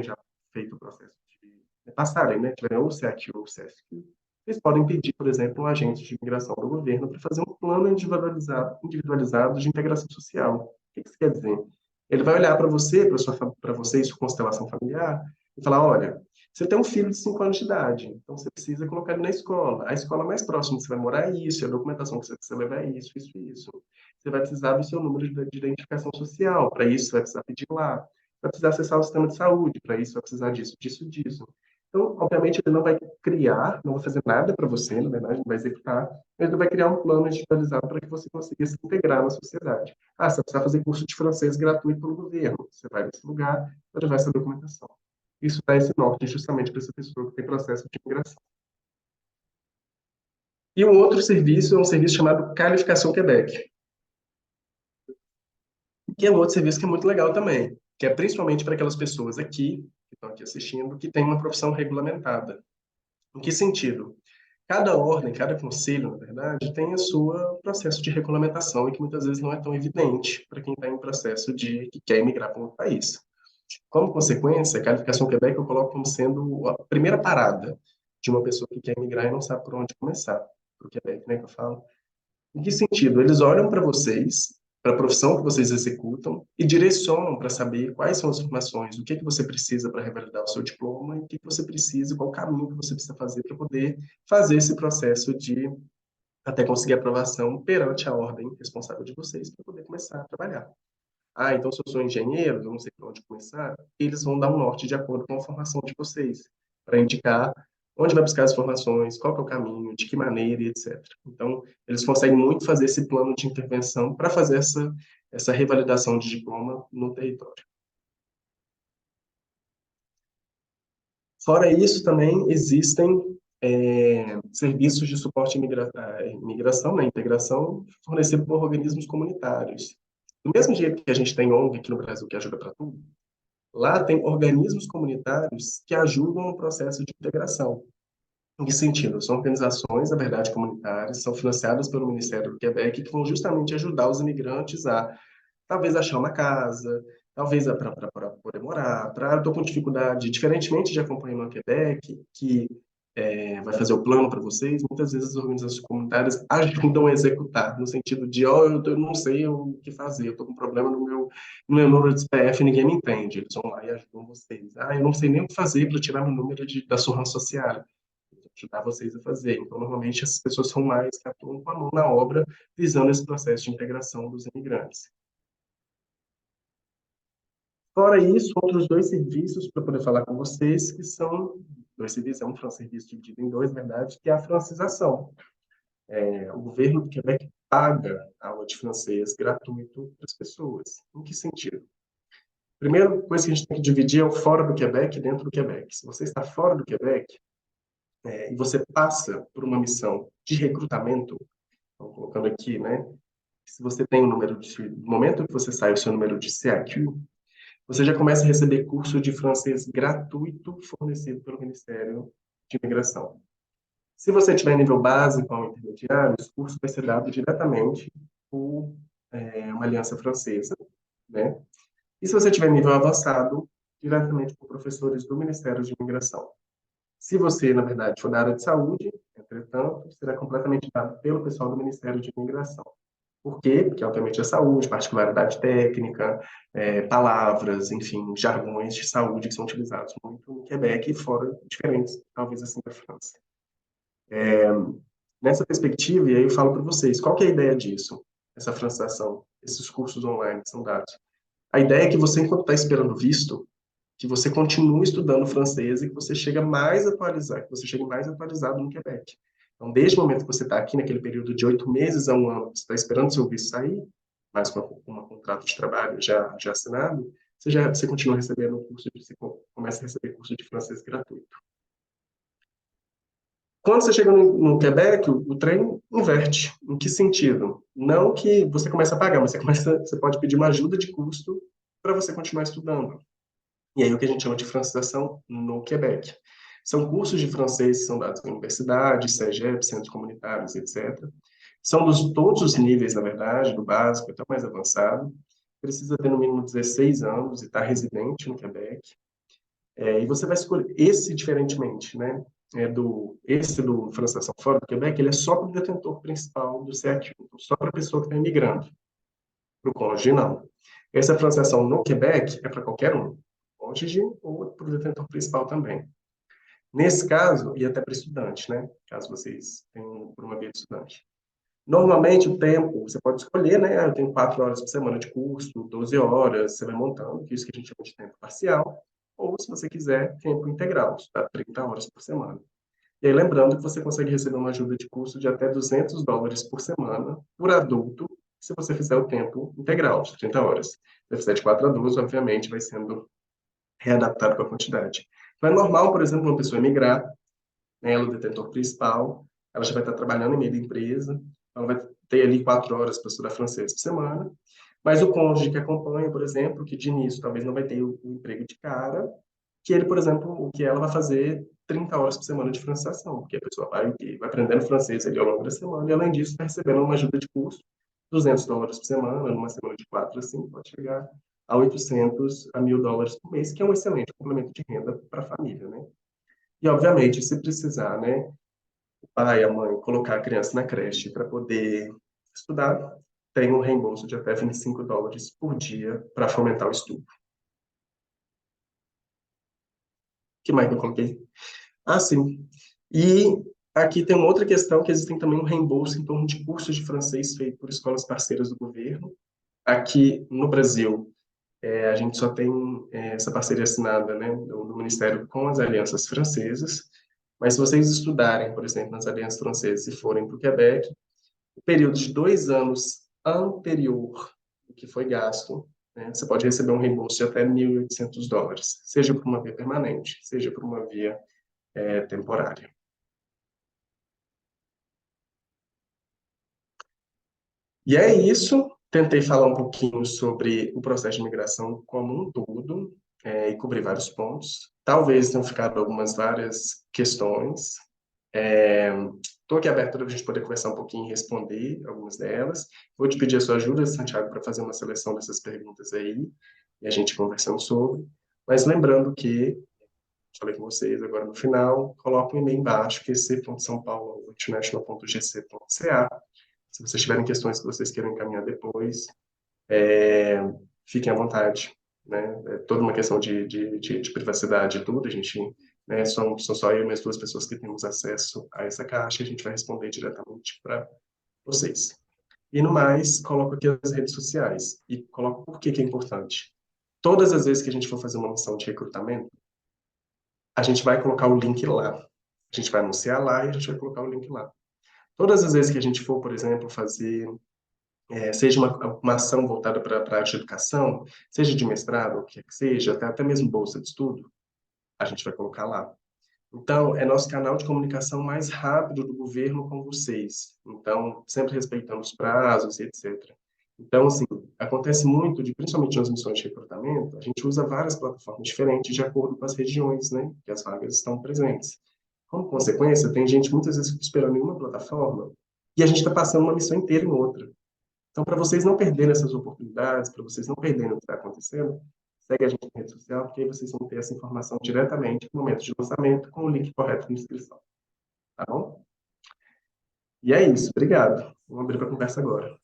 já feito o processo de passarem, né, tiverem ou o SEC ou o SESC, eles podem pedir, por exemplo, um agente de imigração do governo para fazer um plano individualizado de integração social. O que isso quer dizer? Ele vai olhar para você, para você e sua constelação familiar, e falar, olha, você tem um filho de 5 anos de idade, então você precisa colocar ele na escola. A escola mais próxima que você vai morar é isso, a documentação que você precisa levar é isso, isso e isso. Você vai precisar do seu número de identificação social, para isso você vai precisar pedir lá. Vai precisar acessar o sistema de saúde, para isso vai precisar disso, disso, disso. Então, obviamente, ele não vai criar, não vai fazer nada para você, na verdade, não vai executar, mas ele vai criar um plano digitalizado para que você consiga se integrar na sociedade. Ah, você vai precisar fazer curso de francês gratuito pelo governo. Você vai nesse lugar, vai levar essa documentação. Isso dá esse norte justamente para essa pessoa que tem processo de imigração. E um outro serviço é um serviço chamado Qualificação Quebec, que é um outro serviço que é muito legal também, que é principalmente para aquelas pessoas aqui, que estão aqui assistindo, que têm uma profissão regulamentada. Em que sentido? Cada ordem, cada conselho, na verdade, tem o seu processo de regulamentação e que muitas vezes não é tão evidente para quem está em processo que quer emigrar para um país. Como consequência, a Qualificação Quebec eu coloco como sendo a primeira parada de uma pessoa que quer emigrar e não sabe por onde começar. Para o Quebec, né, que eu falo. Em que sentido? Eles olham para vocês, para a profissão que vocês executam e direcionam para saber quais são as informações, o que que você precisa para revalidar o seu diploma e o que que você precisa, qual caminho que você precisa fazer para poder fazer esse processo de até conseguir aprovação perante a ordem responsável de vocês para poder começar a trabalhar. Ah, então se eu sou engenheiro, eu não sei por onde começar, eles vão dar um norte de acordo com a formação de vocês, para indicar onde vai buscar as informações, qual que é o caminho, de que maneira e etc. Então, eles conseguem muito fazer esse plano de intervenção para fazer essa revalidação de diploma no território. Fora isso, também existem serviços de suporte à imigração, né, integração, fornecidos por organismos comunitários. Do mesmo jeito que a gente tem ONG aqui no Brasil que ajuda para tudo, lá tem organismos comunitários que ajudam no processo de integração. Em que sentido? São organizações, na verdade, comunitárias, são financiadas pelo Ministério do Quebec, que vão justamente ajudar os imigrantes a, talvez, achar uma casa, talvez para poder morar, para estou com dificuldade, diferentemente de Acompanhamento Quebec, que vai fazer o plano para vocês, muitas vezes as organizações comunitárias ajudam a executar, no sentido de, ó, eu não sei o que fazer, eu estou com um problema no meu número de CPF, ninguém me entende, eles vão lá e ajudam vocês. Ah, eu não sei nem o que fazer para tirar meu número da Segurança Social. ajudar vocês a fazer. Então, normalmente, essas pessoas são mais que atuam com a mão na obra, visando esse processo de integração dos imigrantes. Fora isso, outros dois serviços para poder falar com vocês, que são dois serviços, é um serviço dividido em dois, na verdade, que é a francização. O governo do Quebec paga aula de francês gratuito para as pessoas. Em que sentido? Primeira coisa que a gente tem que dividir é o fora do Quebec e dentro do Quebec. Se você está fora do Quebec, e você passa por uma missão de recrutamento, então, colocando aqui, né? Se você tem o número no momento que você sai o seu número de CAQ, você já começa a receber curso de francês gratuito fornecido pelo Ministério de Imigração. Se você tiver nível básico ou intermediário, esse curso vai ser dado diretamente por uma aliança francesa, né? E se você tiver nível avançado, diretamente por professores do Ministério de Imigração. Se você, na verdade, for da área de saúde, entretanto, será completamente dado pelo pessoal do Ministério de Imigração. Por quê? Porque, obviamente, a saúde, particularidade técnica, palavras, enfim, jargões de saúde que são utilizados muito no Quebec e fora, diferentes, talvez assim, da França. Nessa perspectiva, e aí eu falo para vocês, qual que é a ideia disso? Essa francização, esses cursos online que são dados. A ideia é que você, enquanto está esperando visto, que você continue estudando francês e que você chegue mais atualizado, que você chegue mais atualizado no Quebec. Então, desde o momento que você está aqui, naquele período de 8 meses a um ano, você está esperando seu visto sair, mais com um contrato de trabalho já assinado, você continua recebendo o curso, você começa a receber curso de francês gratuito. Quando você chega no Quebec, o trem inverte. Em que sentido? Não que você comece a pagar, mas você pode pedir uma ajuda de custo para você continuar estudando. E aí o que a gente chama de francização no Quebec. São cursos de francês que são dados em universidades, CEGEP, centros comunitários, etc. São todos os níveis, na verdade, do básico até o mais avançado. Precisa ter no mínimo 16 anos e estar residente no Quebec. E você vai escolher esse diferentemente, né? Esse do francização fora do Quebec, ele é só para o detentor principal do CAQ, só para a pessoa que está imigrando. Para o cônjuge, não. Essa francização no Quebec é para qualquer um, cônjuge ou para o detentor principal também. Nesse caso, e até para estudante, né? Caso vocês tenham por uma via de estudante. Normalmente, o tempo, você pode escolher, né? Eu tenho 4 horas por semana de curso, 12 horas, você vai montando, que é isso que a gente chama de tempo parcial. Ou, se você quiser, tempo integral, estudar 30 horas por semana. E aí, lembrando que você consegue receber uma ajuda de custo de até $200 por semana, por adulto, se você fizer o tempo integral, de 30 horas. Se você fizer de 4 a 12, obviamente, vai sendo readaptado com a quantidade. Então, é normal, por exemplo, uma pessoa emigrar, né, ela é o detentor principal, ela já vai estar trabalhando em meio da empresa, ela vai ter ali 4 horas para estudar francês por semana, mas o cônjuge que acompanha, por exemplo, que de início talvez não vai ter o emprego de cara, que ele, por exemplo, o que ela vai fazer 30 horas por semana de francização, porque a pessoa vai aprendendo francês ali ao longo da semana, e além disso, está recebendo uma ajuda de custo, $200 por semana, numa semana de 4, assim, pode chegar a 800 a $1.000 por mês, que é um excelente complemento de renda para a família, né? E, obviamente, se precisar, né, o pai, a mãe, colocar a criança na creche para poder estudar, tem um reembolso de até $25 por dia para fomentar o estudo. O que mais que eu coloquei? Ah, sim. E aqui tem uma outra questão, que existem também um reembolso em torno de cursos de francês feito por escolas parceiras do governo. Aqui no Brasil, a gente só tem essa parceria assinada, né, do Ministério com as alianças francesas, mas se vocês estudarem, por exemplo, nas alianças francesas e forem para o Quebec, o período de 2 anos anterior ao que foi gasto, né, você pode receber um reembolso de até $1.800, seja por uma via permanente, seja por uma via temporária. E é isso. Tentei falar um pouquinho sobre o processo de migração como um todo, e cobrir vários pontos. Talvez tenham ficado várias questões. Estou aqui aberto para a gente poder conversar um pouquinho e responder algumas delas. Vou te pedir a sua ajuda, Santiago, para fazer uma seleção dessas perguntas aí, e a gente conversando sobre. Mas lembrando que, falei com vocês agora no final, coloca um e-mail embaixo, que é c.sampaolo.international.gc.ca. Se vocês tiverem questões que vocês queiram encaminhar depois, é, fiquem à vontade, né? É toda uma questão de privacidade e tudo, a gente né? São só eu e mais duas pessoas que temos acesso a essa caixa, a gente vai responder diretamente para vocês. E no mais, coloco aqui as redes sociais e coloco por que que é importante. Todas as vezes que a gente for fazer uma missão de recrutamento, a gente vai colocar o link lá. A gente vai anunciar lá e a gente vai colocar o link lá. Todas as vezes que a gente for, por exemplo, fazer, seja uma ação voltada para a área de educação, seja de mestrado, o que quer que seja, até mesmo bolsa de estudo, a gente vai colocar lá. Então, é nosso canal de comunicação mais rápido do governo com vocês. Então, sempre respeitando os prazos e etc. Então, assim, acontece muito, principalmente nas missões de recrutamento, a gente usa várias plataformas diferentes de acordo com as regiões, né, que as vagas estão presentes. Como consequência, tem gente muitas vezes esperando em uma plataforma e a gente está passando uma missão inteira em outra. Então, para vocês não perderem essas oportunidades, para vocês não perderem o que está acontecendo, segue a gente na rede social, porque aí vocês vão ter essa informação diretamente no momento de lançamento, com o link correto de inscrição. Tá bom? E é isso. Obrigado. Vamos abrir para conversa agora.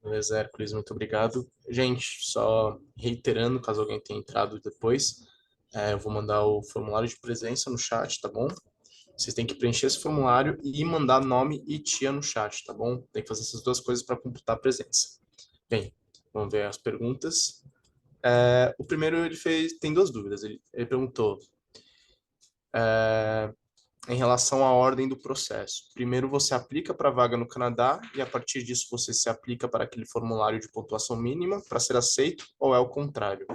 Beleza, Hércules, muito obrigado. Gente, só reiterando, caso alguém tenha entrado depois, eu vou mandar o formulário de presença no chat, tá bom? Vocês têm que preencher esse formulário e mandar nome e tia no chat, tá bom? Tem que fazer essas duas coisas para computar a presença. Bem, vamos ver as perguntas. O primeiro tem duas dúvidas. Ele perguntou em relação à ordem do processo. Primeiro você aplica para a vaga no Canadá e a partir disso você se aplica para aquele formulário de pontuação mínima para ser aceito ou é o contrário?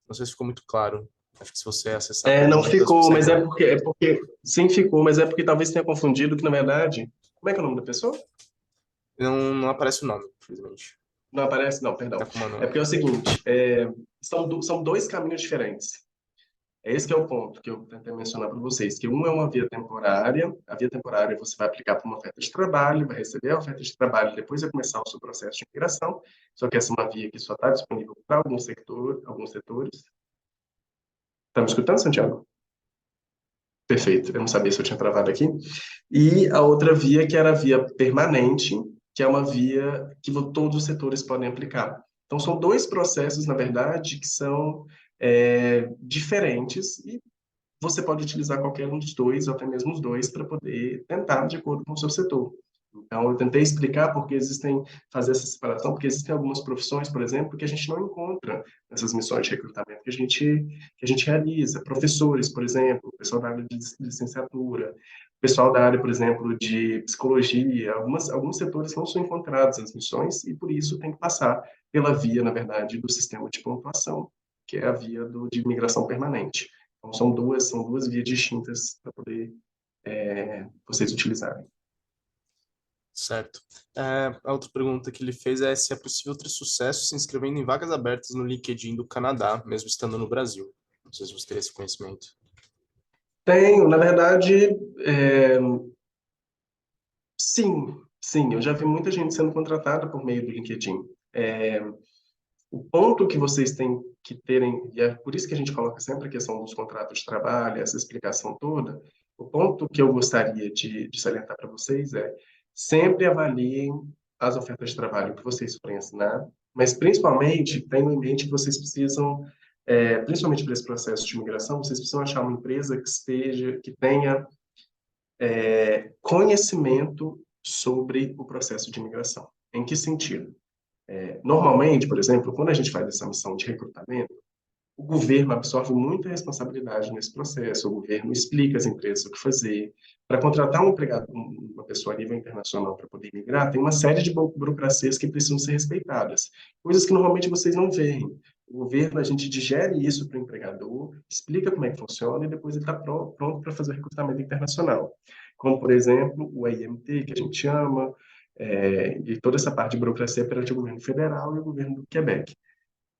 Não sei se ficou muito claro. Acho que se você acessar Não perguntas, ficou, você mas vai. sim ficou, mas é porque talvez tenha confundido que, na verdade, como é que é o nome da pessoa? Não aparece o nome, infelizmente. Não aparece? Não, Tá perdão. com uma É nome. porque é o seguinte, são dois caminhos diferentes. É esse que é o ponto que eu tentei mencionar para vocês, que um é uma via temporária, a via temporária você vai aplicar para uma oferta de trabalho, vai receber a oferta de trabalho, depois vai começar o seu processo de imigração, só que essa é uma via que só está disponível para alguns setores. Está me escutando, Santiago? Perfeito, eu não sabia se eu tinha travado aqui. E a outra via, que era a via permanente, que é uma via que todos os setores podem aplicar. Então, são dois processos, na verdade, que são diferentes e você pode utilizar qualquer um dos dois, ou até mesmo os dois, para poder tentar de acordo com o seu setor. Então, eu tentei explicar fazer essa separação, porque existem algumas profissões, por exemplo, que a gente não encontra nessas missões de recrutamento que a gente realiza. Professores, por exemplo, o pessoal da área de licenciatura, o pessoal da área, por exemplo, de psicologia, alguns setores não são encontrados nas missões e, por isso, tem que passar pela via, na verdade, do sistema de pontuação, que é a via de imigração permanente. Então, são duas vias distintas para poder vocês utilizarem. Certo. A outra pergunta que ele fez é se é possível ter sucesso se inscrevendo em vagas abertas no LinkedIn do Canadá, mesmo estando no Brasil. Não sei se você teria esse conhecimento. Tenho, na verdade, é, sim, sim, eu já vi muita gente sendo contratada por meio do LinkedIn. É, o ponto que vocês têm que terem, e é por isso que a gente coloca sempre a questão dos contratos de trabalho, essa explicação toda, o ponto que eu gostaria de salientar para vocês é sempre avaliem as ofertas de trabalho que vocês forem assinar, mas principalmente tenham em mente que vocês precisam, principalmente para esse processo de imigração, vocês precisam achar uma empresa que tenha conhecimento sobre o processo de imigração. Em que sentido? Normalmente, por exemplo, quando a gente faz essa missão de recrutamento, o governo absorve muita responsabilidade nesse processo, o governo explica às empresas o que fazer. Para contratar um empregado, uma pessoa a nível internacional para poder migrar, tem uma série de burocracias que precisam ser respeitadas, coisas que normalmente vocês não veem. O governo, a gente digere isso para o empregador, explica como é que funciona e depois ele está pronto para fazer o recrutamento internacional. Como, por exemplo, o IMT, que a gente chama, e toda essa parte de burocracia perante o governo federal e o governo do Quebec.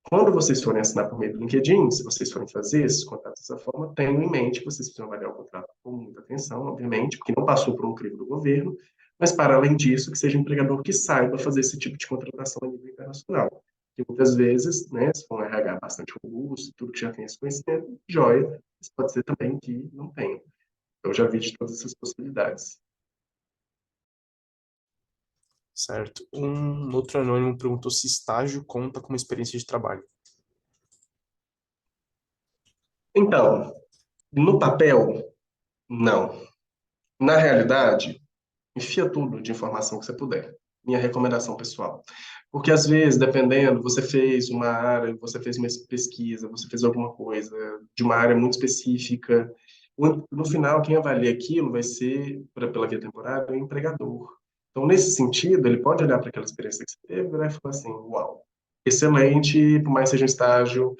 Quando vocês forem assinar por meio do LinkedIn, se vocês forem fazer esses contatos dessa forma, tenham em mente que vocês precisam avaliar o contrato com muita atenção, obviamente, porque não passou por um crivo do governo, mas, para além disso, que seja um empregador que saiba fazer esse tipo de contratação a nível internacional. Que muitas vezes, né, se for um RH bastante robusto, tudo que já tem esse conhecimento, joia, mas pode ser também que não tenha. Eu já vi de todas essas possibilidades. Certo. Um outro anônimo perguntou se estágio conta como experiência de trabalho. Então, no papel, não. Na realidade, enfia tudo de informação que você puder. Minha recomendação pessoal. Porque às vezes, dependendo, você fez uma área, você fez uma pesquisa, você fez alguma coisa de uma área muito específica. No final, quem avalia aquilo vai ser, pela via temporária, o empregador. Então, nesse sentido, ele pode olhar para aquela experiência que você teve né, e falar assim: uau, excelente, por mais que seja um estágio,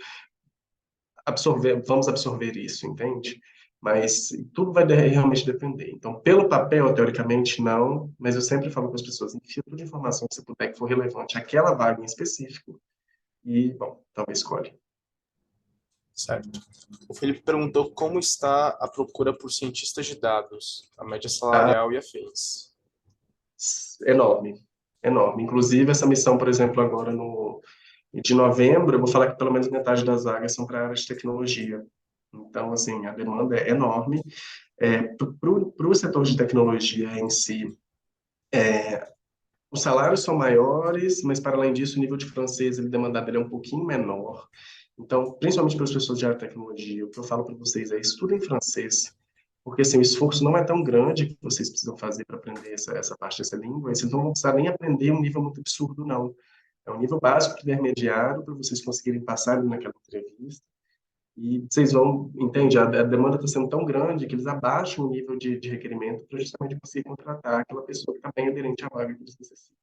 vamos absorver isso, entende? Mas tudo vai realmente depender. Então, pelo papel, teoricamente, não, mas eu sempre falo para as pessoas, enfia toda a informação que você puder que for relevante àquela vaga em específico e, bom, talvez escolhe. Certo. O Felipe perguntou como está a procura por cientistas de dados, a média Ah, salarial e afins. enorme, enorme. Inclusive, essa missão, por exemplo, agora de novembro, eu vou falar que pelo menos metade das vagas são para a área de tecnologia. Então, assim, a demanda é enorme. Para o setor de tecnologia em si, os salários são maiores, mas para além disso, o nível de francês ele demandado ele é um pouquinho menor. Então, principalmente para as pessoas de área de tecnologia, o que eu falo para vocês é estudem francês, porque assim, o esforço não é tão grande que vocês precisam fazer para aprender essa parte dessa língua, e vocês não vão precisar nem aprender um nível muito absurdo, não. É um nível básico, intermediário, para vocês conseguirem passar ali naquela entrevista. E vocês vão, entende? A demanda está sendo tão grande que eles abaixam o nível de requerimento para justamente conseguir contratar aquela pessoa que está bem aderente à vaga que eles necessitam.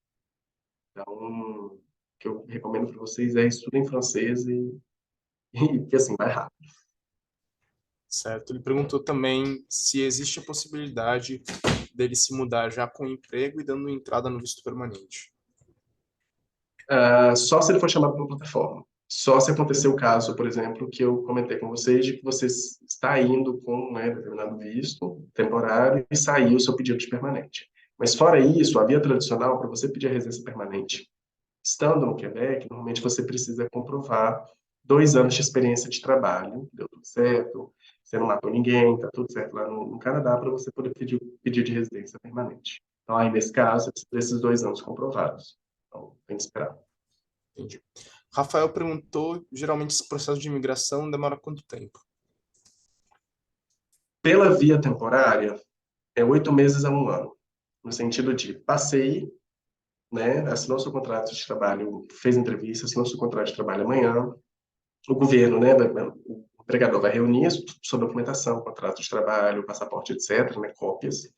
Então, o que eu recomendo para vocês é estudem francês e que assim, vai rápido. Certo. Ele perguntou também se existe a possibilidade dele se mudar já com emprego e dando entrada no visto permanente. Só se ele for chamado para uma plataforma. Só se acontecer o caso, por exemplo, que eu comentei com vocês, de que você está indo com né, determinado visto temporário e saiu o seu pedido de permanente. Mas fora isso, a via tradicional, para você pedir a residência permanente, estando no Quebec, normalmente você precisa comprovar 2 anos de experiência de trabalho, deu tudo certo, você não matou ninguém, está tudo certo lá no Canadá, para você poder pedir de residência permanente. Então, aí, nesse caso, você precisa desses 2 anos comprovados. Então, tem que esperar. Entendi. Rafael perguntou, geralmente esse processo de imigração demora quanto tempo? Pela via temporária, é 8 meses a 1 ano, no sentido de passei, né, assinou seu contrato de trabalho, fez entrevista, assinou seu contrato de trabalho amanhã, o governo, né, o empregador vai reunir sua documentação, contrato de trabalho, passaporte, etc., né, cópias,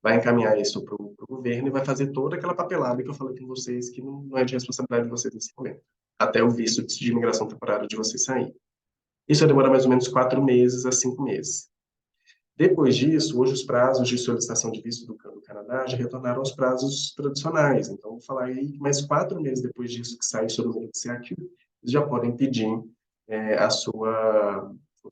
vai encaminhar isso para o governo e vai fazer toda aquela papelada que eu falei com vocês, que não é de responsabilidade de vocês nesse momento, até o visto de imigração temporária de vocês sair. Isso vai demorar mais ou menos 4 meses a 5 meses. Depois disso, hoje os prazos de solicitação de visto do Canadá já retornaram aos prazos tradicionais. Então, vou falar aí que mais 4 meses depois disso que sai o seu número de CAQ, eles já podem pedir o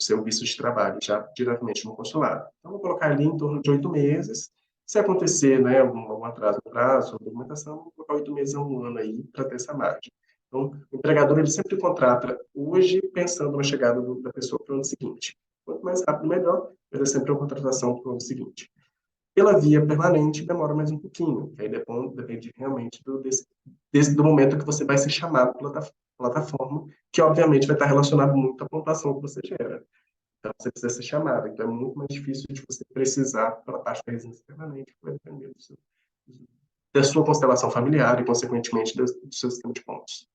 seu visto de trabalho já diretamente no consulado. Então, vou colocar ali em torno de 8 meses. Se acontecer algum atraso no prazo, documentação, vou colocar 8 meses a 1 ano aí para ter essa margem. Então, o empregador ele sempre contrata hoje pensando na chegada da pessoa para o ano seguinte. Quanto mais rápido, melhor, mas é sempre uma contratação para o ano seguinte. Pela via permanente, demora mais um pouquinho, que aí depende realmente do momento que você vai ser chamado pela plataforma, que obviamente vai estar relacionado muito à pontuação que você gera. Então, você precisa ser chamado. Então, é muito mais difícil de você precisar pela parte da residência permanente, que vai depender da sua constelação familiar e, consequentemente, do seu sistema de pontos.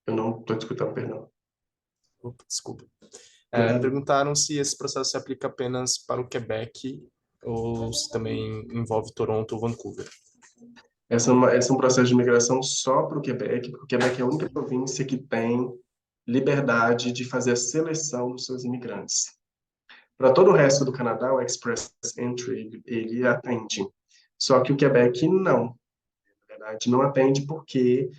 Eu não estou escutando, perdão. Opa, desculpa. Obrigado. Perguntaram se esse processo se aplica apenas para o Quebec ou se também envolve Toronto ou Vancouver. Esse é um processo de migração só para o Quebec, porque o Quebec é a única província que tem liberdade de fazer a seleção dos seus imigrantes. Para todo o resto do Canadá, o Express Entry, ele atende. Só que o Quebec não. Na verdade, não atende porque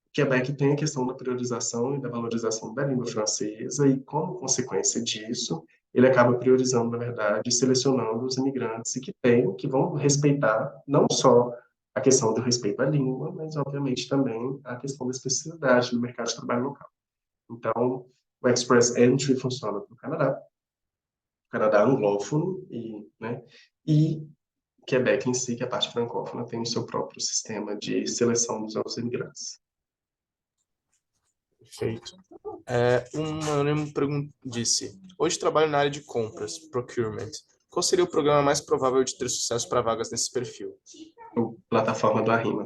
o Quebec tem a questão da priorização e da valorização da língua francesa e, como consequência disso, ele acaba priorizando, na verdade, selecionando os imigrantes que vão respeitar não só a questão do respeito à língua, mas, obviamente, também a questão da especificidade do mercado de trabalho local. Então, o Express Entry funciona para o Canadá anglófono e Quebec em si, que é a parte francófona, tem o seu próprio sistema de seleção dos novos imigrantes. Perfeito. Um anônimo disse: hoje trabalho na área de compras, procurement. Qual seria o programa mais provável de ter sucesso para vagas nesse perfil? A plataforma do Arrima.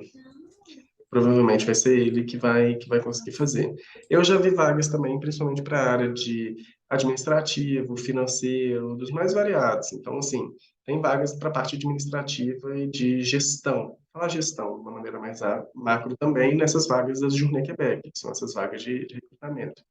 Provavelmente vai ser ele que vai conseguir fazer. Eu já vi vagas também, principalmente para a área de administrativo, financeiro, dos mais variados. Então, assim, tem vagas para a parte administrativa e de gestão. Falar gestão de uma maneira mais macro também, nessas vagas das Journée Quebec, que são essas vagas de recrutamento.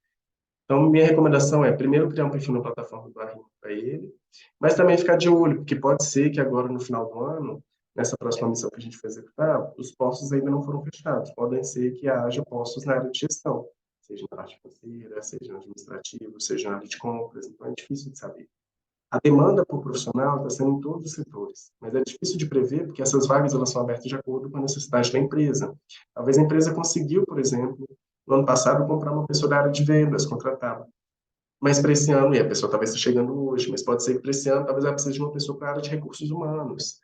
Então, minha recomendação é, primeiro, criar um perfil na plataforma do Arrimo para ele, mas também ficar de olho, porque pode ser que agora, no final do ano, nessa próxima missão que a gente vai executar, os postos ainda não foram fechados. Podem ser que haja postos na área de gestão, seja na parte financeira, seja no administrativo, seja na área de compras, então é difícil de saber. A demanda por profissional está sendo em todos os setores, mas é difícil de prever porque essas vagas elas são abertas de acordo com a necessidade da empresa. Talvez a empresa conseguiu, por exemplo, no ano passado, comprar uma pessoa da área de vendas, contratar. Mas para esse ano, e a pessoa talvez está chegando hoje, mas pode ser que para esse ano talvez ela precise de uma pessoa para a área de recursos humanos.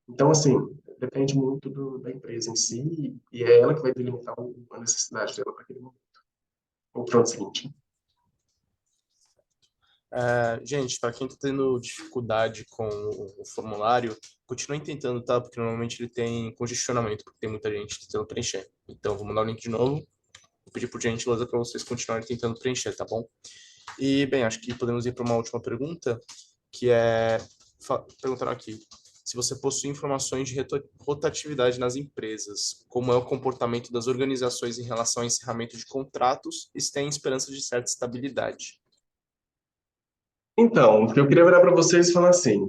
Então, assim, depende muito da empresa em si e é ela que vai delimitar a necessidade dela para aquele momento. O pronto seguinte. Gente, para quem está tendo dificuldade com o formulário, continue tentando, tá? Porque normalmente ele tem congestionamento, porque tem muita gente tentando preencher. Então, vou mandar o link de novo. Vou pedir por gentileza para vocês continuarem tentando preencher, tá bom? E, bem, acho que podemos ir para uma última pergunta, que é... Perguntaram aqui. Se você possui informações de rotatividade nas empresas, como é o comportamento das organizações em relação ao encerramento de contratos e se tem esperança de certa estabilidade. Então, eu queria virar para vocês e falar assim,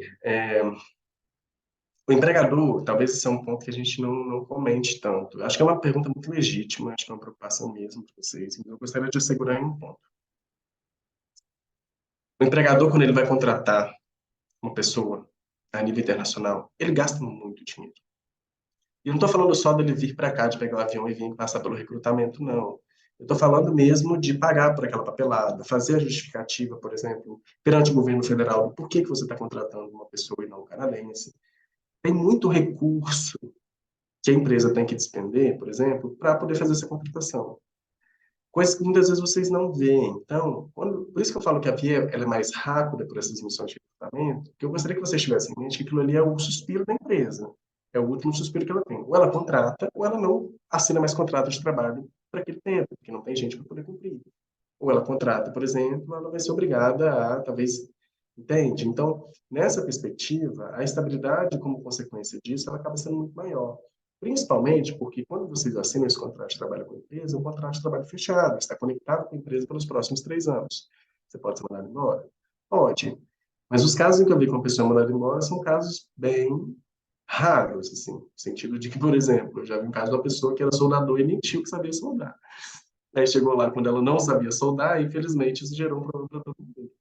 o empregador, talvez esse é um ponto que a gente não comente tanto. Acho que é uma pergunta muito legítima, acho que é uma preocupação mesmo para vocês, mas eu gostaria de assegurar em um ponto. O empregador, quando ele vai contratar uma pessoa a nível internacional, ele gasta muito dinheiro. E eu não estou falando só dele vir para cá, de pegar o avião e vir passar pelo recrutamento, não. Eu estou falando mesmo de pagar por aquela papelada, fazer a justificativa, por exemplo, perante o governo federal, do porquê que você está contratando uma pessoa e não um canadense. Tem muito recurso que a empresa tem que despender, por exemplo, para poder fazer essa contratação. Coisas que muitas vezes vocês não veem. Então, por isso que eu falo que a Via ela é mais rápida por essas missões de recrutamento, porque eu gostaria que vocês tivessem em mente que aquilo ali é o suspiro da empresa. É o último suspiro que ela tem. Ou ela contrata, ou ela não assina mais contrato de trabalho para aquele tempo, porque não tem gente para poder cumprir. Ou ela contrata, por exemplo, ela vai ser obrigada a, talvez, entende? Então, nessa perspectiva, a estabilidade como consequência disso, ela acaba sendo muito maior. Principalmente porque quando vocês assinam esse contrato de trabalho com a empresa, é um contrato de trabalho fechado, está conectado com a empresa pelos próximos 3 anos. Você pode ser mandado embora? Pode. Mas os casos em que eu vi com a pessoa mandada embora são casos bem raros, assim, no sentido de que, por exemplo, eu já vi um caso de uma pessoa que era soldador e mentiu que sabia soldar. Aí chegou lá quando ela não sabia soldar, e infelizmente isso gerou um problema para todo mundo.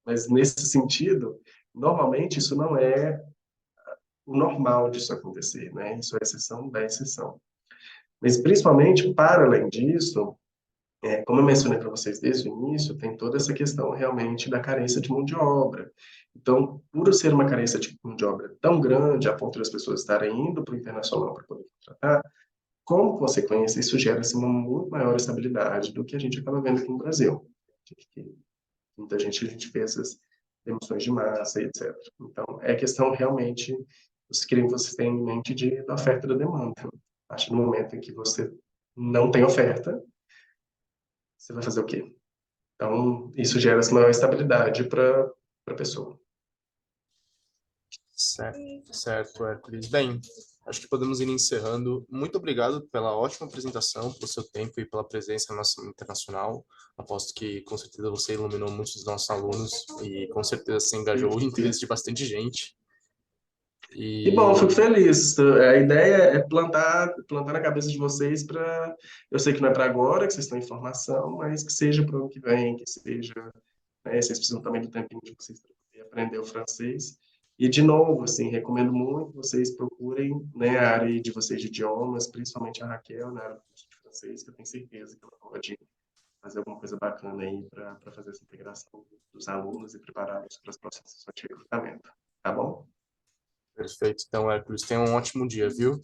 Mas nesse sentido, normalmente isso não é o normal disso acontecer, né? Isso é exceção da exceção. Mas principalmente, para além disso, como eu mencionei para vocês desde o início, tem toda essa questão realmente da carência de mão de obra. Então, por ser uma carência de mão de obra tão grande, a ponto das pessoas estarem indo para o internacional para poder contratar, como consequência, isso gera assim, uma muito maior estabilidade do que a gente acaba vendo aqui no Brasil. Muita gente, a gente vê essas demissões de massa, etc. Então, é questão realmente, vocês têm em mente da oferta e da demanda. A partir do momento em que você não tem oferta, você vai fazer o quê? Então, isso gera essa maior estabilidade para a pessoa. Certo, Hércules. Bem, acho que podemos ir encerrando. Muito obrigado pela ótima apresentação, pelo seu tempo e pela presença na nossa internacional. Aposto que, com certeza, você iluminou muitos dos nossos alunos e, com certeza, se engajou o interesse de bastante gente. E bom, eu fico E feliz. A ideia é plantar na cabeça de vocês para. Eu sei que não é para agora, que vocês estão em formação, mas que seja para o ano que vem, que seja. Né, vocês precisam também do tempinho de vocês para aprender o francês. E, de novo, assim, recomendo muito que vocês procurem, né, a área de vocês de idiomas, principalmente a Raquel, na área do curso de francês, que eu tenho certeza que ela pode fazer alguma coisa bacana aí para fazer essa integração dos alunos e prepará-los para as próximas sessões de recrutamento. Tá bom? perfeito. Então, Hércules, tenha um ótimo dia, viu?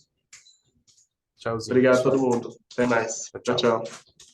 Tchauzinho, Obrigado a pessoal. todo mundo. Até mais. Tchau, Tchau, tchau. tchau.